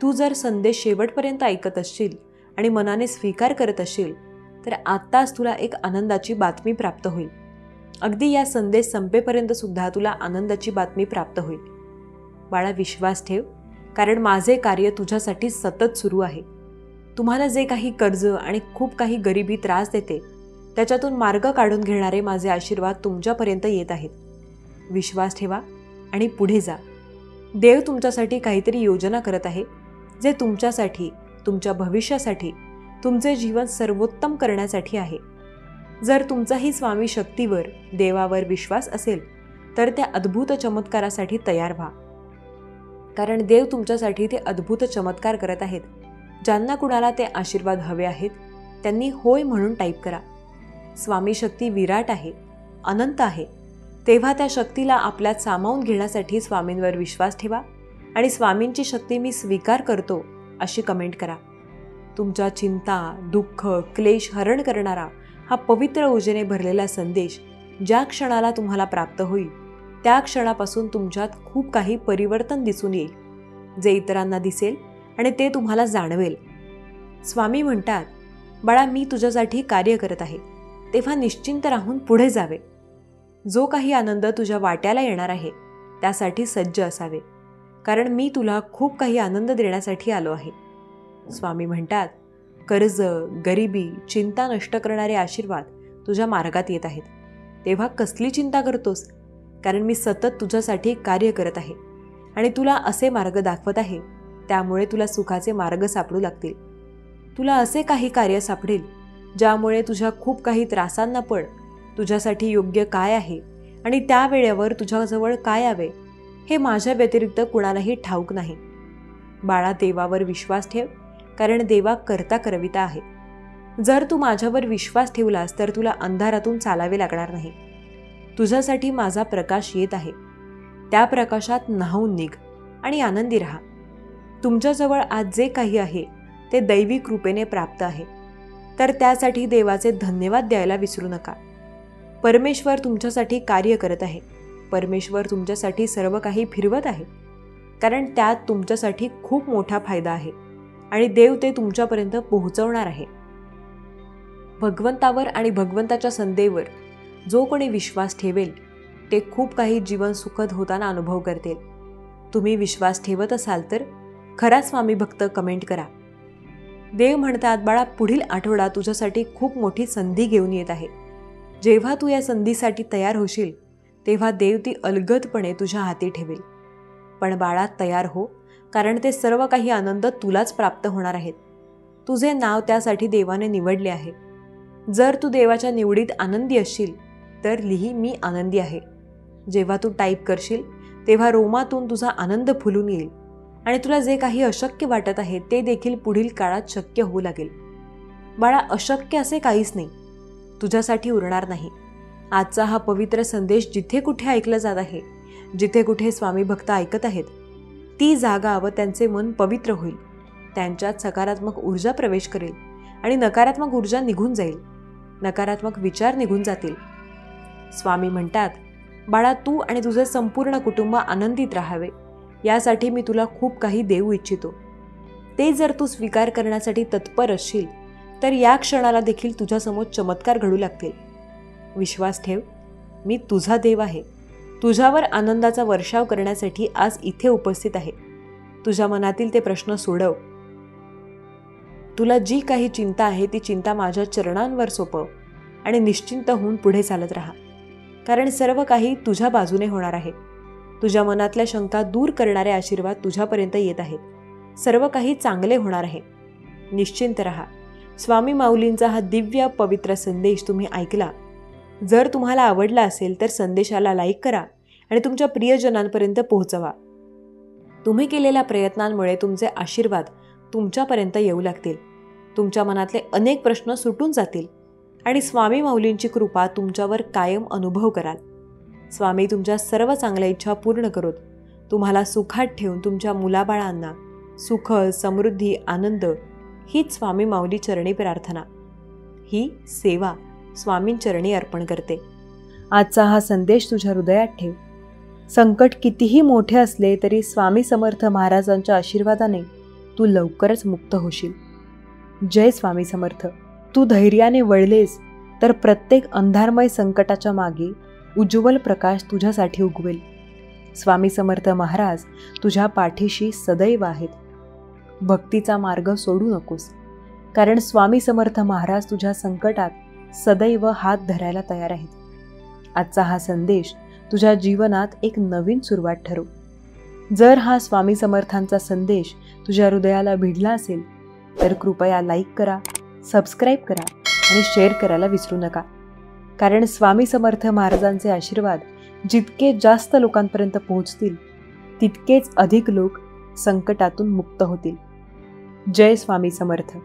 तू जर संदेश शेवटपर्यंत ऐकत असशील आणि मनाने स्वीकार करत असशील तर आत्ताच तुला एक आनंदाची बातमी प्राप्त होईल. अगदी या संदेश संपेपर्यंत सुद्धा तुला आनंदाची बातमी प्राप्त होईल. बाळा, विश्वास ठेव, कारण माझे कार्य तुझ्यासाठी सतत सुरू आहे. तुम्हाला जे काही कर्ज आणि खूप काही गरिबी त्रास देते त्याच्यातून मार्ग काढून घेणारे माझे आशीर्वाद तुमच्यापर्यंत येत आहेत. विश्वास ठेवा आणि पुढे जा. देव तुमच्यासाठी काहीतरी योजना करत आहे, जे तुमच्यासाठी, तुमच्या भविष्यासाठी, तुमचे जीवन सर्वोत्तम करण्यासाठी आहे. जर तुमचाही स्वामी शक्तीवर, देवावर विश्वास असेल तर त्या अद्भुत चमत्कारासाठी तयार व्हा. कारण देव तुमच्यासाठी ते अद्भुत चमत्कार करत आहेत. ज्यांना कुणाला ते आशीर्वाद हवे आहेत त्यांनी होय म्हणून टाईप करा. स्वामी शक्ती विराट आहे, अनंत आहे. तेव्हा त्या शक्तीला आपल्यात सामावून घेण्यासाठी स्वामींवर विश्वास ठेवा आणि स्वामींची शक्ती मी स्वीकार करतो अशी कमेंट करा. तुमच्या चिंता, दुःख, क्लेश हरण करणारा हा पवित्र ऊर्जेने भरलेला संदेश ज्या क्षणाला तुम्हाला प्राप्त होईल त्या क्षणापासून तुमच्यात खूप काही परिवर्तन दिसून येईल, जे इतरांना दिसेल आणि ते तुम्हाला जाणवेल. स्वामी म्हणतात, बाळा, मी तुझ्यासाठी कार्य करत आहे, तेव्हा निश्चिंत राहून पुढे जावे. जो काही आनंद तुझ्या वाट्याला येणार आहे त्यासाठी सज्ज असावे, कारण मी तुला खूप काही आनंद देण्यासाठी आलो आहे. स्वामी म्हणतात, कर्ज, गरिबी, चिंता नष्ट करणारे आशीर्वाद तुझ्या मार्गात येत आहेत. तेव्हा कसली चिंता करतोस, कारण मी सतत तुझ्यासाठी कार्य करत आहे आणि तुला असे मार्ग दाखवत आहे, त्यामुळे तुला सुखाचे मार्ग सापडू लागतील. तुला असे काही कार्य सापडेल ज्यामुळे तुझ्या खूप काही त्रासांना पण तुझ्यासाठी योग्य काय आहे आणि त्या वेळेवर तुझ्याजवळ काय यावे हे माझ्या व्यतिरिक्त कुणालाही ठाऊक नाही. बाळा, देवावर विश्वास ठेव, कारण देवा करता करविता आहे. जर तू माझ्यावर विश्वास ठेवलास तर तुला अंधारातून चालावे लागणार नाही. तुझ्यासाठी माझा प्रकाश येत आहे. त्या प्रकाशात न्हाऊन निघ आणि आनंदी राहा. तुमच्याजवळ आज जे काही आहे ते दैवी कृपेने प्राप्त आहे, तर त्यासाठी देवाचे धन्यवाद द्यायला विसरू नका. परमेश्वर तुमच्यासाठी कार्य करत आहे. परमेश्वर तुमच्यासाठी सर्व काही फिरवत आहे, कारण त्यात तुमच्यासाठी खूप मोठा फायदा आहे आणि देव ते तुमच्यापर्यंत पोहोचवणार आहे. भगवंतावर आणि भगवंताच्या संदेवर जो कोणी विश्वास ठेवेल ते खूप काही जीवन सुखद होताना अनुभव करतील. तुम्ही विश्वास ठेवत असाल तर खरा स्वामी भक्त कमेंट करा. देव म्हणतात, बाळा, पुढील आठवडा तुझ्यासाठी खूप मोठी संधी घेऊन येत आहे. जेव्हा तू या संधीसाठी तयार होशील तेव्हा देव ती अलगदपणे तुझ्या हाती ठेवेल. पण बाळा, तयार हो, कारण ते सर्व काही आनंद तुलाच प्राप्त होणार आहेत. तुझे नाव त्यासाठी देवाने निवडले आहे. जर तू देवाच्या निवडीत आनंदी असशील तर लिही, मी आनंदी आहे. जेव्हा तू टाईप करशील तेव्हा रोमातून तुझा आनंद फुलून येईल आणि तुला जे काही अशक्य वाटत आहे ते देखील पुढील काळात शक्य होऊ लागेल. बाळा, अशक्य असे काहीच नाही, तुझ्यासाठी उरणार नाही. आजचा हा पवित्र संदेश जिथे कुठे ऐकला जात आहे, जिथे कुठे स्वामी भक्त ऐकत आहेत, ती जागा व त्यांचे मन पवित्र होईल. त्यांच्यात सकारात्मक ऊर्जा प्रवेश करेल आणि नकारात्मक ऊर्जा निघून जाईल. नकारात्मक विचार निघून जातील. स्वामी म्हणतात, बाळा, तू आणि तुझे संपूर्ण कुटुंब आनंदित राहावे यासाठी मी तुला खूप काही देऊ इच्छितो. ते जर तू स्वीकार करण्यासाठी तत्पर असशील तर या क्षणाला देखील तुझ्यासमोर चमत्कार घडू लागतील. विश्वास ठेव, मी तुझा देव आहे. तुझ्यावर आनंदाचा वर्षाव करण्यासाठी आज इथे उपस्थित आहे. तुझ्या मनातील ते प्रश्न सोडव. तुला जी काही चिंता आहे ती चिंता माझ्या चरणांवर सोपव आणि निश्चिंत होऊन पुढे चालत राहा, कारण सर्व काही तुझ्या बाजूने होणार आहे. तुझ्या मनातल्या शंका दूर करणारे आशीर्वाद तुझ्यापर्यंत येत आहेत. सर्व काही चांगले होणार आहे. निश्चिंत रहा. स्वामी माऊलींचा हा दिव्य पवित्र संदेश तुम्ही ऐकला. जर तुम्हाला आवडला असेल तर संदेशाला लाईक करा आणि तुमच्या प्रियजनांपर्यंत पोहोचवा. तुम्ही केलेल्या प्रयत्नांमुळे तुमचे आशीर्वाद तुमच्यापर्यंत येऊ लागतील. तुमच्या मनातले अनेक प्रश्न सुटून जातील आणि स्वामी माऊलींची कृपा तुमच्यावर कायम अनुभव कराल. स्वामी तुमच्या सर्व चांगल्या इच्छा पूर्ण करोत. तुम्हाला सुखात ठेवून तुमच्या मुलाबाळांना सुख, समृद्धी, आनंद हीच स्वामी माऊली चरणी प्रार्थना, ही सेवा स्वामींचरणी अर्पण करते. आजचा हा संदेश तुझ्या हृदयात ठेव. संकट कितीही मोठे असले तरी स्वामी समर्थ महाराजांच्या आशीर्वादाने तू लवकरच मुक्त होशील. जय स्वामी समर्थ. तू धैर्याने वळलेस तर प्रत्येक अंधारमय संकटाच्या मागे उज्ज्वल प्रकाश तुझ्यासाठी उगवेल. स्वामी समर्थ महाराज तुझ्या पाठीशी सदैव आहेत. भक्तीचा मार्ग सोडू नकोस, कारण स्वामी समर्थ महाराज तुझ्या संकटात सदैव हात धरायला तयार आहेत. आजचा हा संदेश तुझ्या जीवनात एक नवीन सुरुवात ठरव. जर हा स्वामी समर्थांचा संदेश तुझ्या हृदयाला भिडला असेल तर कृपया लाईक करा, सबस्क्राईब करा आणि शेअर करायला विसरू नका. कारण स्वामी समर्थ महाराजांचे आशीर्वाद जितके जास्त लोकांपर्यंत पोहोचतील तितकेच अधिक लोक संकटातून मुक्त होतील. जय स्वामी समर्थ.